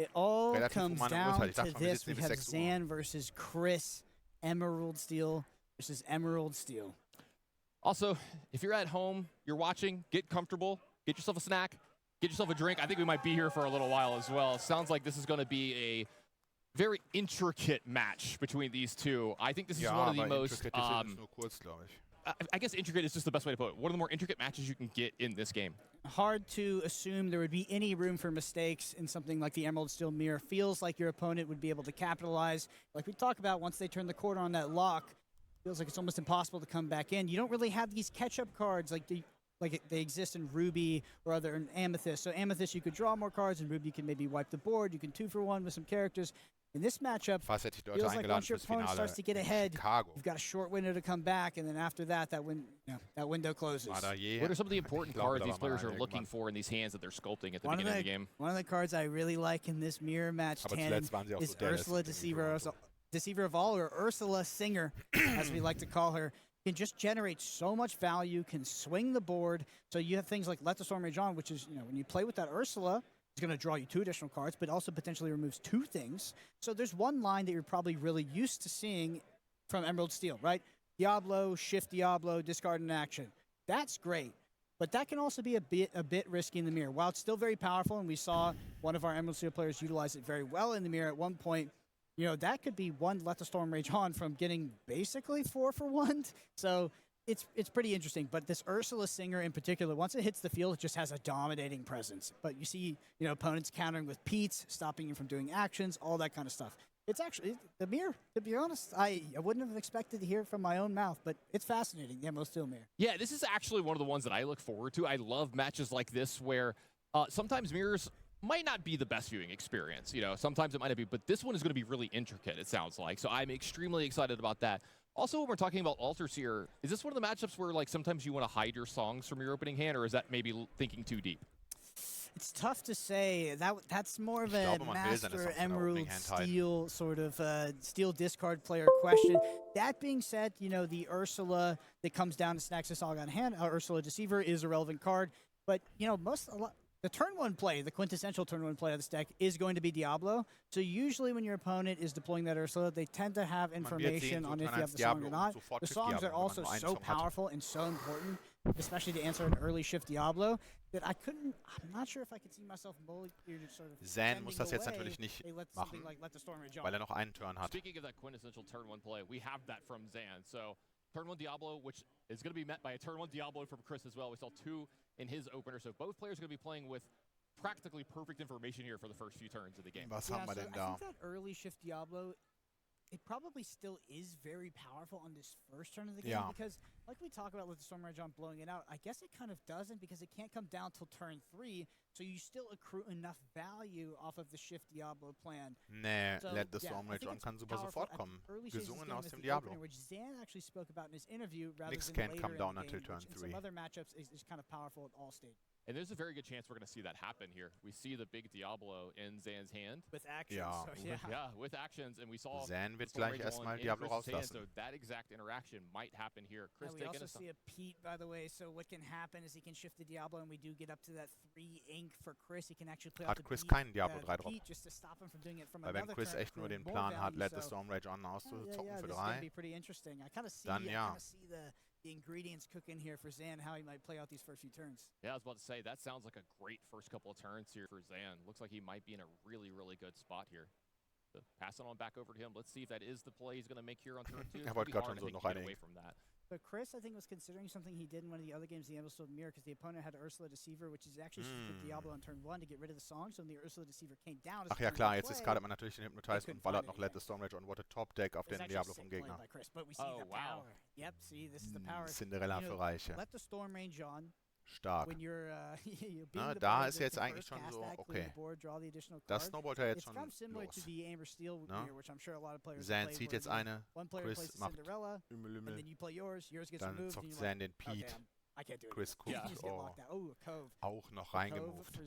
It all relativ comes humane down Uhrzeit. Ich to dachte schon, wir this. sitzen We hier bis have 6 Uhr. Zan versus Chris. Emerald Steel versus Emerald Steel. Also, if you're at home, you're watching, get comfortable, get yourself a snack, get yourself a drink. I think we might be here for a little while as well. It sounds like this is going to be a very intricate match between these two. I think this is one of the most... nur kurz, glaube ich. I guess intricate is just the best way to put it. One of the more intricate matches you can get in this game. Hard to assume there would be any room for mistakes in something like the Emerald Steel Mirror. Feels like your opponent would be able to capitalize. Like we talk about, once they turn the corner on that lock, feels like it's almost impossible to come back in. You don't really have these catch-up cards like they exist in Ruby or other in Amethyst. So Amethyst, you could draw more cards, and Ruby, you can maybe wipe the board. You can 2-for-1 with some characters. In this matchup, Fast hätte ich Leute feels like eingeladen once your fürs opponent Finale starts to get in ahead, Chicago. you've got a short window to come back, and then after that, that window closes. What are some of the important cards these players are looking for in these hands that they're sculpting at the beginning of the game? One of the cards I really like in this mirror match tandem is Ursula, Deceiver of All, or Ursula Singer, as we like to call her. Can just generate so much value, can swing the board. So you have things like Let the Storm Rage On, which is, when you play with that Ursula, it's going to draw you 2 additional cards, but also potentially removes 2 things. So there's one line that you're probably really used to seeing from Emerald Steel, right? Diablo, shift Diablo, discard an action. That's great. But that can also be a bit risky in the mirror. While it's still very powerful, and we saw one of our Emerald Steel players utilize it very well in the mirror at one point, that could be one Let the Storm Rage On from getting basically 4-for-1. So it's pretty interesting. But this Ursula Singer in particular, once it hits the field, it just has a dominating presence. But you see, opponents countering with Peats, stopping you from doing actions, all that kind of stuff. It's actually, the mirror, to be honest, I wouldn't have expected to hear it from my own mouth, but it's fascinating, the Emerald Steel Mirror. Yeah, this is actually one of the ones that I look forward to. I love matches like this where sometimes mirrors might not be the best viewing experience. Sometimes it might not be, but this one is going to be really intricate, it sounds like. So I'm extremely excited about that. Also, when we're talking about Altars here, is this one of the matchups where sometimes you want to hide your songs from your opening hand, or is that maybe thinking too deep? It's tough to say. That's more of a Master Emerald Steel sort of Steel discard player question. That being said, the Ursula that comes down to snacks this all on hand, Ursula Deceiver is a relevant card. But, the turn 1 play, the quintessential turn 1 play of this deck is going to be Diablo. So usually when your opponent is deploying that Ursula, they tend to have information on if you have the song or not. The songs are also so powerful and so important, especially to answer an early shift Diablo, that I'm not sure if I could see myself sort of Zan muss das jetzt natürlich nicht machen, Let the Storm Rage On. weil noch einen Turn hat. Speaking of that quintessential turn 1 play, we have that from Zan. So turn 1 Diablo, which is going to be met by a turn 1 Diablo from Chris as well. We saw 2 in his opener, so both players are going to be playing with practically perfect information here for the first few turns of the game. Was haben wir denn da? I think that early shift Diablo, it probably still is very powerful on this first turn of the game because, like we talk about with the Storm Rage On blowing it out, I guess it kind of doesn't because it can't come down till turn 3, so you still accrue enough value off of the shift Diablo plan. Nee, Let the Storm Rage On kann super sofort kommen. Gesungen aus dem Diablo. Which Zan actually spoke about in his interview rather Nix than can't later come down in the until game, turn which in 3. some other matchups is kind of powerful at all stages. And there's a very good chance we're going to see that happen here. We see the big Diablo in Zan's hand. With actions. Yeah, with actions. And we saw Zan wird gleich erstmal Diablo rauslassen. So that exact interaction might happen here. Chris, we also see a Pete, by the way. So what can happen is he can shift the Diablo, and we do get up to that 3 ink for Chris. He can actually play Hat Chris keinen Diablo 3 drauf. Just to stop him from doing it from Weil wenn Chris echt nur den Plan hat, Let the Storm Rage On auszuzocken für 3, be pretty interesting. I kind of see, see the ingredients cooking here for Zan, how he might play out these first few turns. Yeah, I was about to say, that sounds like a great first couple of turns here for Zan. Looks like he might be in a really, really good spot here. So pass it on back over to him. Let's see if that is the play he's going to make here on turn 2. Wollte gerade schon so noch away from that. But Chris, I think, was considering something he did in one of the other games, the Emerald Steel Mirror, because the opponent had Ursula Deceiver, which is actually the Diablo on turn 1 to get rid of the song. So when the Ursula Deceiver came down, ach ja klar, jetzt discardet man natürlich den Hypnotize und ballert noch Let the Storm Rage On. What a top Deck auf den Diablo vom Gegner. But we see the power. Yep, see, this is the power. Cinderella für Reiche. Let the Storm Rage On. Stark. When you're, da ist jetzt eigentlich schon so, okay. Das snowballt ja jetzt schon los. Zan zieht jetzt eine, Chris macht dann zockt Zan den Pete. Chris guckt, auch noch reingemoved.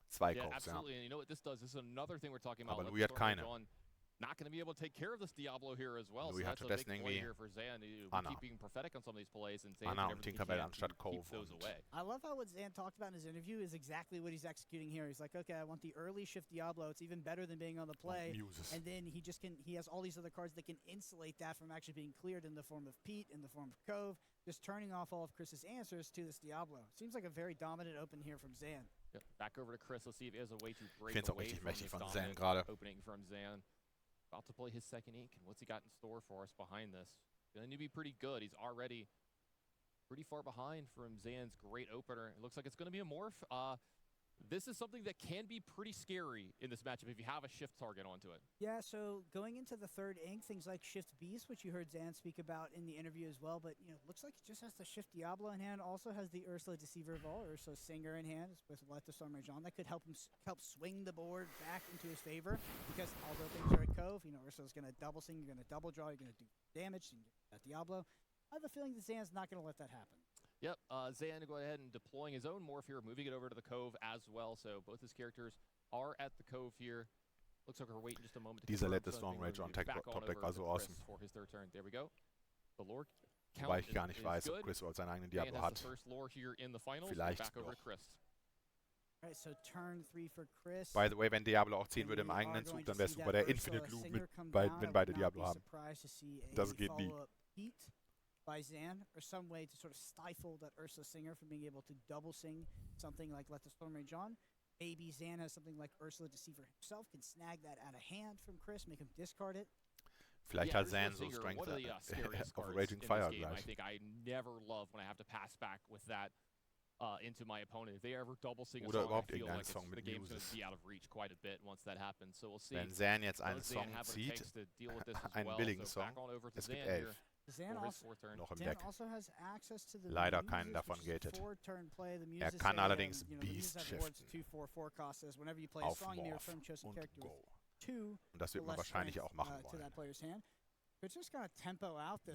2 Coves, absolutely. And you know what this does? This is another thing we're talking about. Aber Louie hat keine. not going to be able to take care of this Diablo here as well. Louie so hat that's a big stattdessen play irgendwie here for Zan. Anna. Keeping prophetic on some of these plays, and Zan Anna did und everything he Tinkerbell can anstatt to Cove. keep those away. I love how what Zan talked about in his interview is exactly what he's executing here. He's like, okay, I want the early shift Diablo. It's even better than being on the play. And then he has all these other cards that can insulate that from actually being cleared in the form of Pete, in the form of Cove, just turning off all of Chris's answers to this Diablo. Seems like a very dominant open here from Zan. Yep. Back over to Chris. Let's see if he has a way to break Ich finde es auch away richtig from mächtig this von Zan dominant gerade. opening from Zan. About to play his second ink, and what's he got in store for us behind this? Going to be pretty good. He's already pretty far behind from Zan's great opener. It looks like it's going to be a morph. This is something that can be pretty scary in this matchup if you have a shift target onto it. Yeah, so going into the third ink, things like Shift Beast, which you heard Zan speak about in the interview as well, but looks like it just has the Shift Diablo in hand. Also has the Ursula Deceiver of All, Ursula Singer in hand with Let the Storm Rage On. That could help him swing the board back into his favor because although things are at Cove, Ursula's going to double sing, you're going to double draw, you're going to do damage, and get that Diablo. I have a feeling that Zan's not going to let that happen. Yep, Zan go ahead and deploying his own morph here, moving it over to the Cove as well. So both his characters are at the Cove here. Looks like we're waiting just a moment. Dieser Let the Storm Rage On top deck war so awesome. For his third turn. There we go. The lore Wobei ich gar nicht weiß, ob Chris überhaupt seinen eigenen Diablo hat. Vielleicht back over noch. to Chris. Right, so turn 3 for Chris. By the way, wenn Diablo auch ziehen würde im eigenen Zug, dann wäre es super der Infinite Loop mit, wenn beide Diablo haben. Das geht nie. By Zan, or some way to sort of stifle that Ursula Singer from being able to double sing something like Let the Storm Rage On. Maybe Zan has something like Ursula Deceiver himself, can snag that out of hand from Chris, make him discard it. Vielleicht hat Zan so Strength of a Raging Fire gleich. I think I never love when I have to pass back with that into my opponent. If they ever double sing a song, I feel like the game's going to be out of reach quite a bit once that happens. So we'll see. Wenn Zan jetzt einen Song zieht, einen billigen Song, es gibt 11. Zan noch im Deck. Also has access to the Leider keinen davon gated. Kann allerdings Beast shiften. Auf Morph und Go. Und das wird man wahrscheinlich auch machen wollen.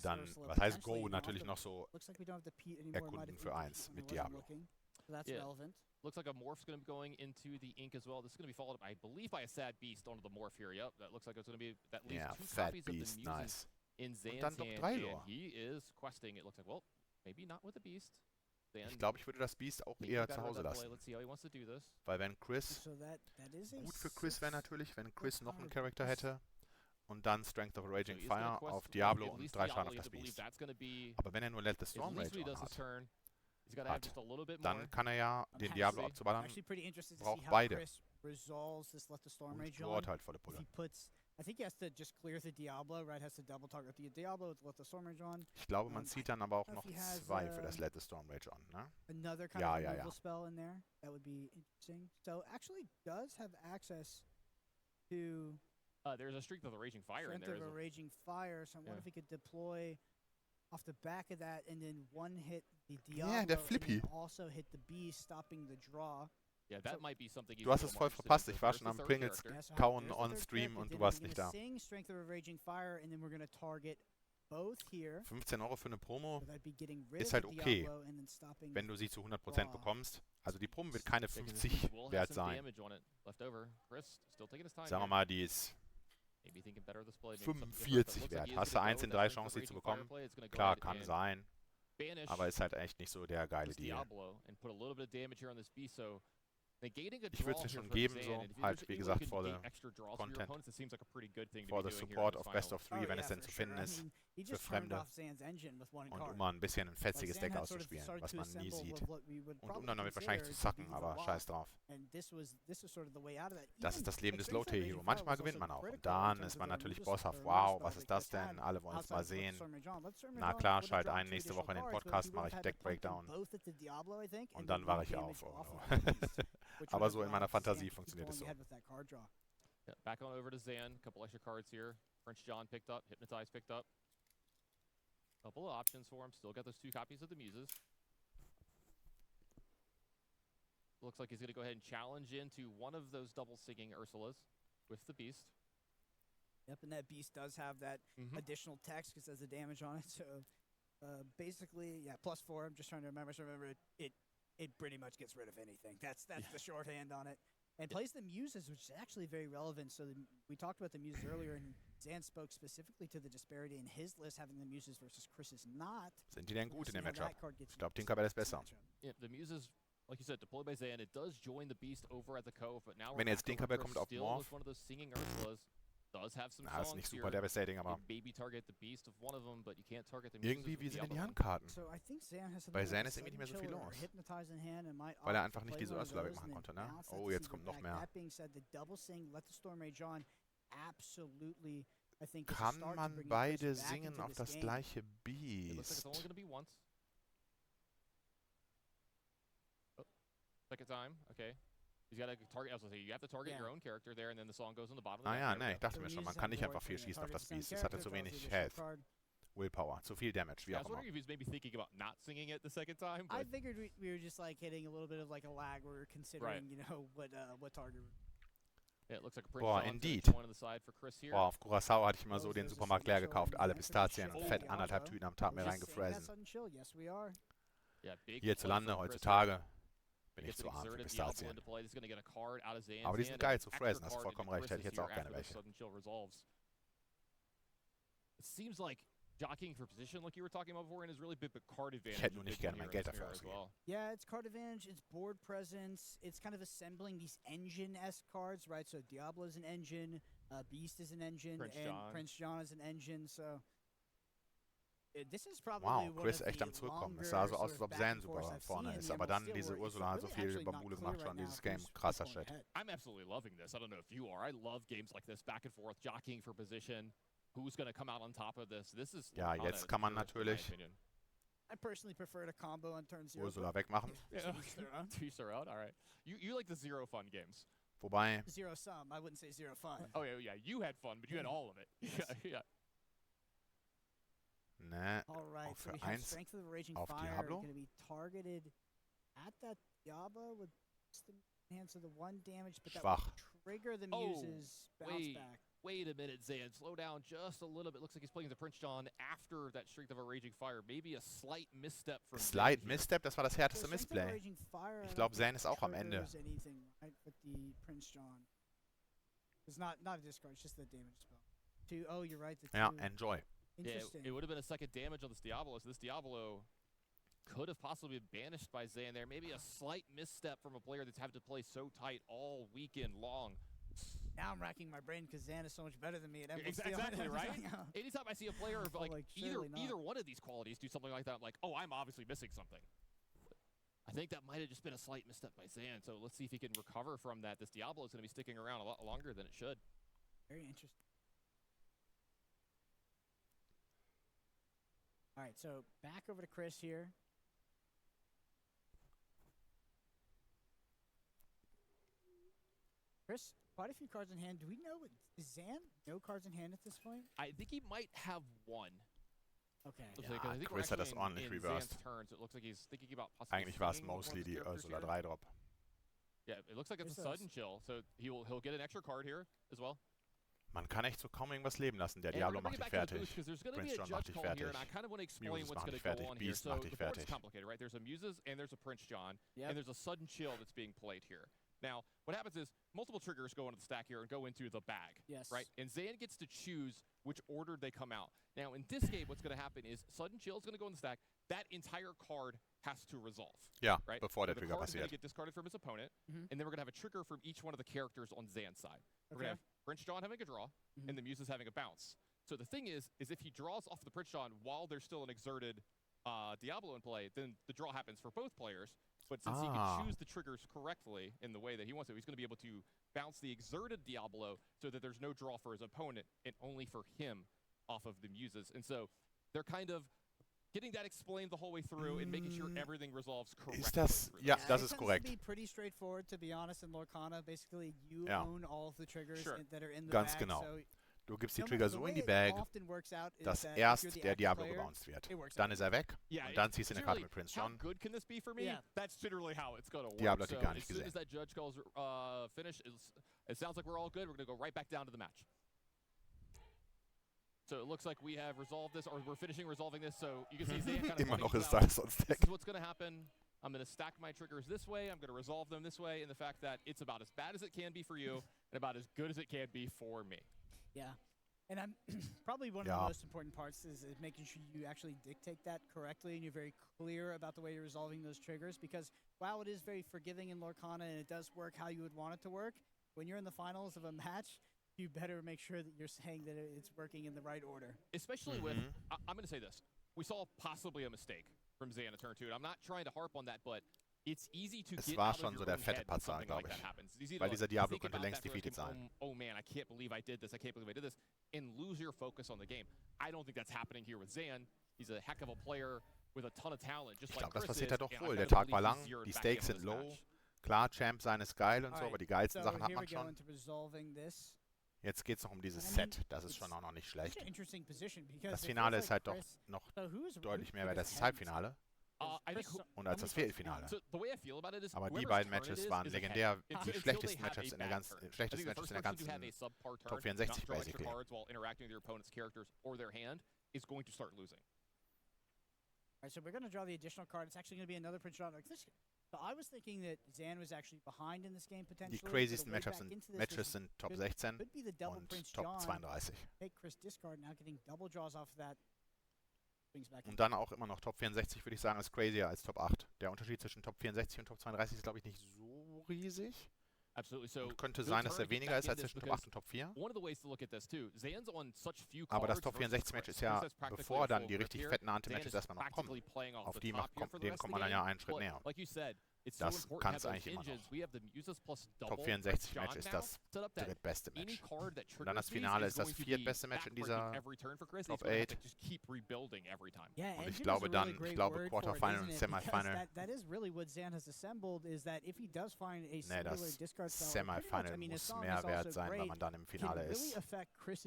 Dann, was heißt Go, natürlich noch so erkunden für 1 mit Diablo. Looks like a morph's going to be going into the ink as well. This is going to be followed up, I believe, by a Sad Beast onto the morph here. Yep, that looks like it's going to be at least 2 copies Beast, of the Muses. Nice. In Zan's hand, and he is questing. It looks like, well, maybe not with the Beast. Ich glaube, ich würde das Beast auch eher zu Hause lassen. Weil wenn Chris, gut für Chris wäre natürlich, wenn Chris noch einen Charakter hätte und dann Strength of a Raging Fire auf Diablo und 3 Schaden auf das Beast. Aber wenn er nur Let the Storm Rage On hat, dann kann er ja den Diablo abzuballern, braucht beide. Und dort halt volle Pulle. I think he has to just clear the Diablo, right? Has to double target the Diablo with Let the Storm Rage On. Ich glaube, man zieht dann aber auch noch 2 für das Let the Storm Rage On, ne? Another kind of removal spell in there. That would be interesting. So actually does have access to... there's a Strength of the Raging Fire in there. Strength of a Raging Fire, so I wonder if he could deploy off the back of that and then one hit the Diablo and also hit the Beast, stopping the draw. Yeah, that might be something du hast es voll verpasst. Ich war schon am Pringles kauen on Stream und du warst nicht da. 15 € für eine Promo ist halt okay, wenn du sie zu 100% bekommst. Also die Promo wird keine 50 wert sein. Sagen wir mal, die ist 45 wert. Hast du 1 in 3 Chancen, sie zu bekommen? Klar, kann sein. Aber ist halt echt nicht so der geile Deal. Ich würde es mir schon geben, so halt, wie gesagt, for the Content, for the Support of Best of 3, wenn es denn zu finden ist, für Fremde. Und um mal ein bisschen ein fetziges Deck auszuspielen, was man nie sieht. Und um dann damit wahrscheinlich zu sacken, aber scheiß drauf. Das ist das Leben des Low-Tier-Hero. Manchmal gewinnt man auch. Und dann ist man natürlich bosshaft. Wow, was ist das denn? Alle wollen es mal sehen. Na klar, schalt ein, nächste Woche in den Podcast mache ich Deck-Breakdown. Und dann wache ich auf. Oh no. Aber so in meiner Fantasie funktioniert es so. Yeah, back on over to Zan. Couple extra cards here. French John picked up. Hypnotize picked up. Couple of options for him. Still got those 2 copies of the Muses. Looks like he's going to go ahead and challenge into one of those double singing Ursulas with the Beast. Yep, and that Beast does have that additional text because it has the damage on it. So basically, yeah, +4. I'm just trying to remember. So remember, it pretty much gets rid of anything. That's the shorthand on it. And plays the Muses, which is actually very relevant. So we talked about the Muses earlier, and Zan spoke specifically to the disparity in his list, having the Muses versus Chris's not. Sind die denn gut in dem Matchup? Ich glaube, Tinkerbell ist besser. Yeah, the Muses, like you said, deployed by Zan, it does join the Beast over at the Cove, but now wenn jetzt Tinkerbell kommt auf Morph, one of those singing Ursulas. Does have some ist nicht super devastating, aber maybe target the Beast of one of them, but you can't target the irgendwie, wie sind denn die Handkarten? Bei Zan ist irgendwie nicht mehr so viel los. Weil er einfach nicht diese Ursula wegmachen konnte, ne? Oh, jetzt kommt noch mehr. Kann man beide singen auf das gleiche Beast? Second time, okay. He's got to target. I was gonna say you have to target your own character there, and then the song goes in the bottom. Ah ja, ne, ich dachte mir schon, man kann nicht einfach viel schießen auf das Beast. Es hatte zu wenig Health, Willpower, zu viel Damage, wie auch immer. I was wondering if he's maybe thinking about not singing it the second time. I figured we were just like hitting a little bit of like a lag. We were considering, you know, what target. Yeah, it looks like a Boah, indeed. Boah, auf Curaçao hatte ich immer so den Supermarkt leer gekauft, alle Pistazien und fett 1,5 Tüten am Tag mir reingefressen. Hierzulande, heutzutage, bin ich zu arm für Pistazien. Aber die sind geil zu fräsen, hast du vollkommen recht, hätte ich jetzt auch gerne welche. Seems like jockeying for position, like you were talking about before, and is really big, but card advantage. Ich hätte nur nicht gerne mein Geld dafür ausgegeben. Yeah, it's card advantage, it's board presence, it's kind of assembling these engine-esque cards, right? So Diablo is an engine, Beast is an engine, Prince John is an engine, so... This is probably wow, Chris echt am Zurückkommen. Es sah so aus, als ob Zan super vorne ist, aber dann diese Ursula hat so viel Bambule gemacht schon, dieses Game, krasser Shit. I'm absolutely loving this. I don't know if you are. I love games like this, back and forth, jockeying for position. Who's going to come out on top of this? This is ja, jetzt kann man natürlich I personally prefer to combo on turn 0. Ursula wegmachen. Teach her out, all right. You like the zero fun games. Wobei... Zero sum, I wouldn't say zero fun. Oh yeah, you had fun, but you had all of it. Yeah. Ne, right, auch für 1 auf Diablo. Be targeted at that Diablo with the hands of the 1 damage, but schwach. That would trigger the Muses bounce back. Wait a minute, Zan. Slow down just a little bit. Looks like he's playing the Prince John after that Strength of a Raging Fire. Maybe a slight misstep from Slight Misstep, das war das härteste Missplay. Ich glaube, Zan ist auch am Ende. It's not a discard, it's just the damage spell. Oh, you're right. Ja, enjoy. Yeah, it would have been a second damage on this Diablo, so this Diablo could have possibly been banished by Zan there. Maybe a slight misstep from a player that's had to play so tight all weekend long. Now I'm racking my brain because Zan is so much better than me at every Exactly, right? Anytime I see a player of like either one of these qualities do something like that, I'm like, oh, I'm obviously missing something. I think that might have just been a slight misstep by Zan, so let's see if he can recover from that. This Diablo is going to be sticking around a lot longer than it should. Very interesting. All right, so back over to Chris here. Chris, quite a few cards in hand. Do we know, is Zan no cards in hand at this point? I think he might have one. Okay. Ja, Chris hat das ordentlich reversed. Eigentlich war es mostly die Ursula 3-Drop. Yeah, it looks like it's a sudden chill, so he'll get an extra card here as well. Man kann echt so kaum irgendwas leben lassen. Der Diablo macht dich fertig. Prince John macht dich fertig. Muses macht dich fertig. Beast macht dich fertig. It's complicated, right? There's a Muses and there's a Prince John, and there's a sudden chill that's being played here. Now, what happens is multiple triggers go into the stack here and go into the bag, right? And Zan gets to choose which order they come out. Now, in this game, what's going to happen is sudden chill is going to go in the stack. That entire card has to resolve. Ja, right? bevor der so Trigger passiert. The card is going passiert. to get discarded from his opponent, and then we're going to have a trigger from each one of the characters on Zan's side. We're going to have Prince John having a draw, and the Muses having a bounce. So the thing is if he draws off the Prince John while there's still an exerted Diablo in play, then the draw happens for both players. But since he can choose the triggers correctly in the way that he wants to, he's going to be able to bounce the exerted Diablo so that there's no draw for his opponent and only for him off of the Muses. And so they're kind of getting that explained the whole way through and making sure everything resolves correctly. Ist das? Ja, das ist korrekt. It tends to be pretty straightforward, to be honest, in Lorcana. Basically, you own all of the triggers that are in the Ganz bag. genau. So du gibst die Trigger so in die Bag, dass erst der Diablo gebounced wird. Dann ist er weg und dann ziehst du eine Karte mit Prince John. How good can this be for me? That's literally how it's going to work. Diablo hat die gar nicht as soon gesehen. as that judge calls finish, it sounds like we're all good. We're going to go right back down to the match. So it looks like we have resolved this, or we're finishing resolving this. So you can see Zan kind of Immer noch ist das sonst this is what's going to happen. I'm going to stack my triggers this way. I'm going to resolve them this way. And the fact that it's about as bad as it can be for you and about as good as it can be for me. Yeah. And I'm probably one of the most important parts is making sure you actually dictate that correctly and you're very clear about the way you're resolving those triggers, because while it is very forgiving in Lorcana and it does work how you would want it to work, when you're in the finals of a match, you better make sure that you're saying that it's working in the right order. Especially with, I'm going to say this, we saw possibly a mistake from Zan in turn 2. And I'm not trying to harp on that, but it's easy to get out of your own head when something like that happens. It's easy to, weil dieser Diablo könnte längst defeated sein. Oh man, I can't believe I did this. I can't believe I did this. And lose your focus on the game. I don't think that's happening here with Zan. He's a heck of a player with a ton of talent. Just Ich like glaube, das Chris passiert is, ja doch and wohl. I Der gotta Tag war believe lang, he's zeroed die back Stakes in on sind this low. match. Klar, Champ sein ist geil und so, aber die geilsten Sachen hat man schon. Jetzt geht es noch um dieses Set. Das ist schon auch noch nicht schlecht. Das Finale ist halt doch noch deutlich mehr wert als das Halbfinale. Und als das Viertelfinale. Aber die beiden Matches waren legendär, die schlechtesten Matchups in der ganzen Top 64 basically. Alright, so we're going to draw the additional card. It's actually going to be another Prince John. So I was thinking that Zan was actually behind in this game potentially. Die crazysten Matches sind Top 16 und Top 32. Take Chris discard, now getting double draws off of that. Und dann auch immer noch Top 64, würde ich sagen, ist crazier als Top 8. Der Unterschied zwischen Top 64 und Top 32 ist, glaube ich, nicht so riesig. Und könnte sein, dass er weniger ist als zwischen Top 8 und Top 4. Aber das Top 64 Match ist ja, bevor dann die richtig fetten Ante-Matches erstmal noch kommen. Auf die kommt man dann ja einen Schritt näher. Das kann es eigentlich immer noch. Top 64 Match ist das drittbeste Match. Und dann das Finale ist das viertbeste Match in dieser Top 8. Und ich glaube dann, Quarterfinal und Semifinal. Nee, das Semifinal muss mehr wert sein, weil man dann im Finale ist.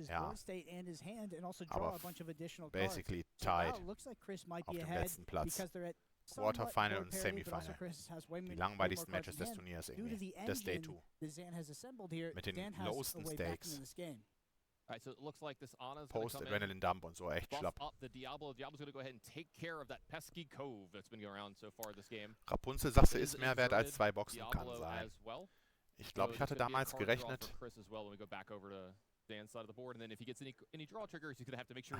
Ja. Aber basically tied auf dem letzten Platz. Quarterfinal und Semifinal. Die langweiligsten Matches des Turniers irgendwie. Des Day 2. Mit den lowsten Stakes. Post-Adrenaline Dump und so, echt schlapp. Rapunzel, sagst du, ist mehr wert als 2 Boxen, kann sein. Ich glaube, ich hatte damals gerechnet.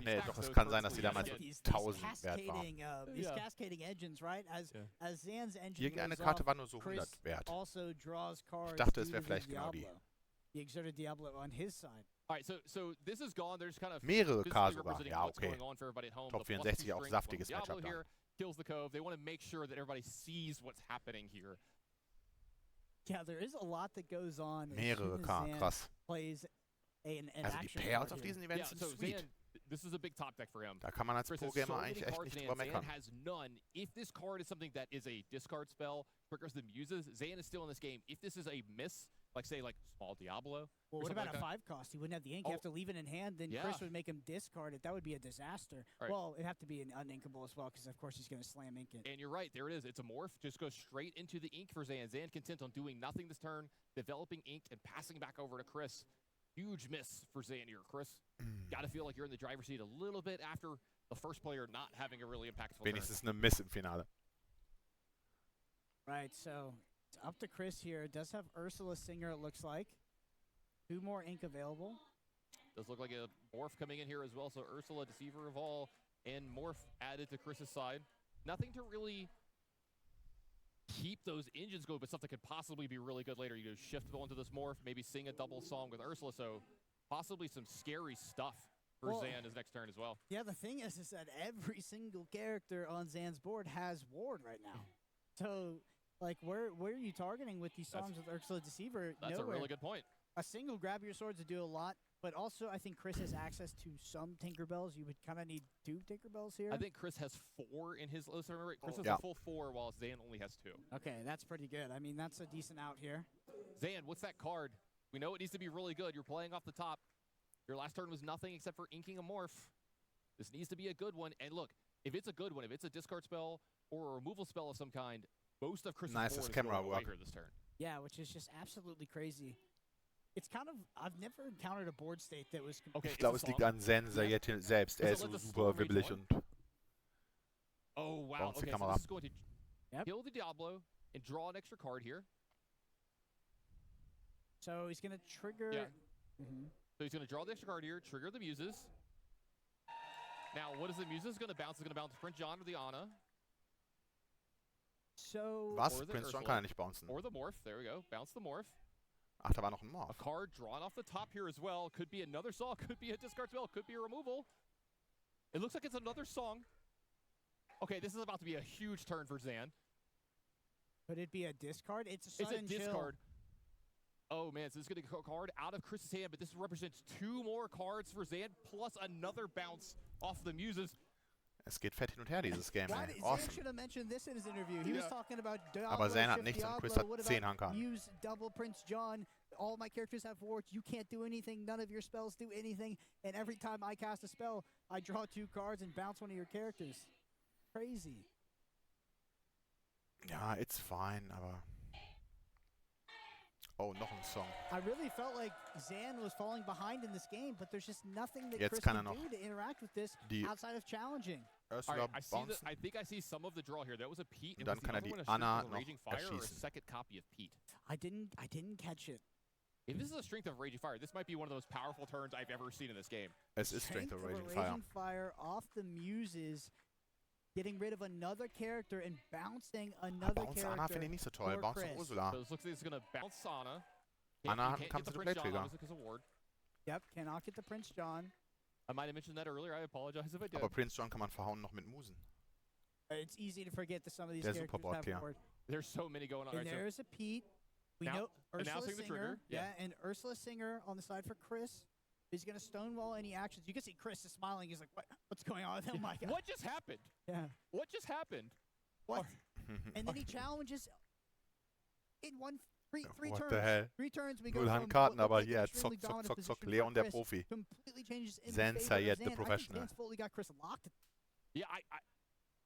Nee, doch, es kann sein, dass sie damals 1000 wert war. Irgendeine Karte war nur so 100 wert. Ich dachte, es wäre vielleicht genau die. Mehrere K sogar. Ja, okay. Top 64 auch saftiges Matchup dann. Mehrere K, krass. Also die Payouts auf diesen Events sind sweet. This is a big top deck for him. Da kann man als Pro-Gamer eigentlich echt nicht drüber meckern. Zan has none. If this card is something that is a discard spell, triggers the muses, Zan is still in this game. If this is a miss, like say like small Diablo. Well, what about a 5 cost? He wouldn't have the ink. You have to leave it in hand. Then Chris would make him discard it. That would be a disaster. Right. Well, it'd have to be an uninkable as well, because of course he's going to slam ink it. And you're right. There it is. It's a morph. Just goes straight into the ink for Zan. Zan content on doing nothing this turn, developing ink and passing back over to Chris. Huge miss for Zan here, Chris. Got to feel like you're in the driver's seat a little bit after the first player not having a really impactful Wenigstens eine Miss im Finale. Right, so it's up to Chris here. It does have Ursula Singer, it looks like. 2 more ink available. Does look like a morph coming in here as well. So Ursula, Deceiver of All, and morph added to Chris's side. Nothing to really keep those engines going, but stuff that could possibly be really good later. You go shift into this morph, maybe sing a double song with Ursula, so possibly some scary stuff for Zan his next turn as well. Yeah, the thing is that every single character on Zan's board has Ward right now. So, like, where are you targeting with these songs with Ursula Deceiver? That's Nowhere. A really good point. A single grab your swords to do a lot, but also I think Chris has access to some Tinkerbells. You would kind of need 2 Tinkerbells here. I think Chris has 4 in his list. Remember, Chris has a full 4, while Zan only has 2. Okay, that's pretty good. I mean, that's a decent out here. Zan, what's that card? We know it needs to be really good. You're playing off the top. Your last turn was nothing except for inking a morph. This needs to be a good one. And look, if it's a good one, if it's a discard spell or a removal spell of some kind, most of Chris's board is going away here this turn. Yeah, which is just absolutely crazy. It's kind of, I've never encountered a board state that was... Okay, ich glaube, es liegt an Zen selbst. Er ist so super wibbelig und... Oh, wow. Okay, so this is going to kill the Diablo, and draw an extra card here. So he's going to trigger... Yeah. So he's going to draw the extra card here, trigger the Muses. Now, what is the Muses going to bounce? It's going to bounce Prince John or the Ana. So... Was? Prince John kann er nicht bouncen. Or the Morph. There we go. Bounce the Morph. Ach, da war noch ein Morph. A card drawn off the top here as well. Could be another song. Could be a discard spell. Could be a removal. It looks like it's another song. Okay, this is about to be a huge turn for Zan. Could it be a discard? It's a sudden It's a discard. Oh, man, so this is going to go a card out of Chris's hand, but this represents 2 more cards for Zan, plus another bounce off the Muses. Es geht fett hin und her, dieses Game. Zan Awesome. should have mentioned this in his interview. He was talking about Diablo, Aber Zan hat Shift nichts und Chris Diablo, hat 10 Handkarten. Muse, double Prince John. All my characters have wards. You can't do anything. None of your spells do anything. And every time I cast a spell, I draw 2 cards and bounce one of your characters. Crazy. Ja, it's fine, aber... Oh, noch ein Song. I really felt like Zan was falling behind in this game, but there's just nothing that Jetzt Chris kann can noch do to interact with this outside of challenging. Ursula bouncen. I think I see some of the draw here. That was a Pete. Und dann kann er die Ana noch erschießen. Or a second copy of Pete. I didn't catch it. If this is a Strength of Raging Fire, this might be one of those powerful turns I've ever seen in this game. Es ist Strength of Raging Fire. Raging Fire off the Muses, getting rid of another character and bouncing another Bounce character. Ana finde ich nicht so toll. Bounce noch Ursula. So this looks like it's going to bounce Ana. Ana hat einen Kampf zu Playtrigger. Yep, cannot get the Prince John. I might have mentioned that earlier. I apologize if I did. Aber Prince John kann man verhauen noch mit Musen. It's easy to forget that some of these Der characters have ward. There's so many going on. And right, there's a Pete. We now, know Ursula announcing the trigger. Yeah, and Ursula Singer on the side for Chris. He's going to stonewall any actions. You can see Chris is smiling. He's like, what's going on? Oh, my God. What just happened? Yeah. What just happened? What? And then he challenges in three What turns. the hell? 3 turns. We go Null from Handkarten, aber what hier, extremely zock, zock, dominant zock, position zock. Leon for der Chris Profi. Completely changes in Zen favor of Syed the Zan. professional. I think Zan's fully got Chris locked. Yeah,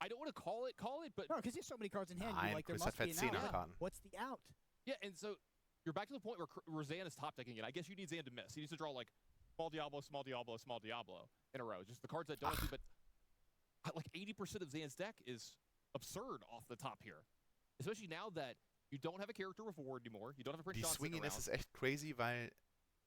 I don't want to call it, but... No, because he has so many cards in hand. Nein, You're like, there Chris hat must be fett an 10 out. Handkarten. What's the out? Yeah, and so you're back to the point where Zan is top decking it. I guess you need Zan to miss. He needs to draw like small Diablo, small Diablo, small Diablo in a row. Just the cards that don't do, but like 80% of Zan's deck is absurd off the top here. Especially now that you don't have a character with ward anymore. You don't have a Prince Die John sitting Swinging around. ist echt crazy, weil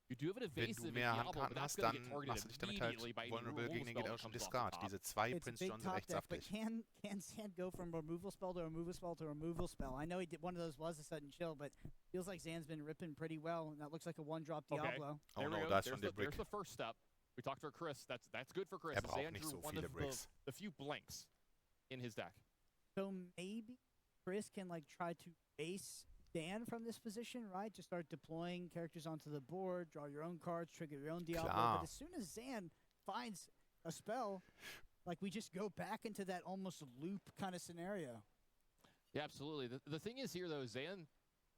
You do have an wenn evasive du in mehr Diablo, but Handkarten that's hast, going to dann get machst du targeted dich damit halt immediately by any vulnerable removal gegen den spell that gegnerischen comes off the Discard. top. Diese 2 It's a Prince big John sind top echt deck, but saftig. can Zan go from removal spell to removal spell to removal spell? I know he did one of those was a sudden chill, but feels like Zan's been ripping pretty well, and that looks like a one-drop Diablo. Oh There we no, go. da ist schon der Brick. There's the first step. We talked to Chris. That's good for Chris. Braucht Zan nicht drew so one viele of Bricks. the few blanks in his deck. So maybe Chris can like try to base Zan from this position, right? Just start deploying characters onto the board, draw your own cards, trigger your own Diablo. Klar. But as soon as Zan finds a spell, like we just go back into that almost loop kind of scenario. Yeah, absolutely. The thing is here, though, Zan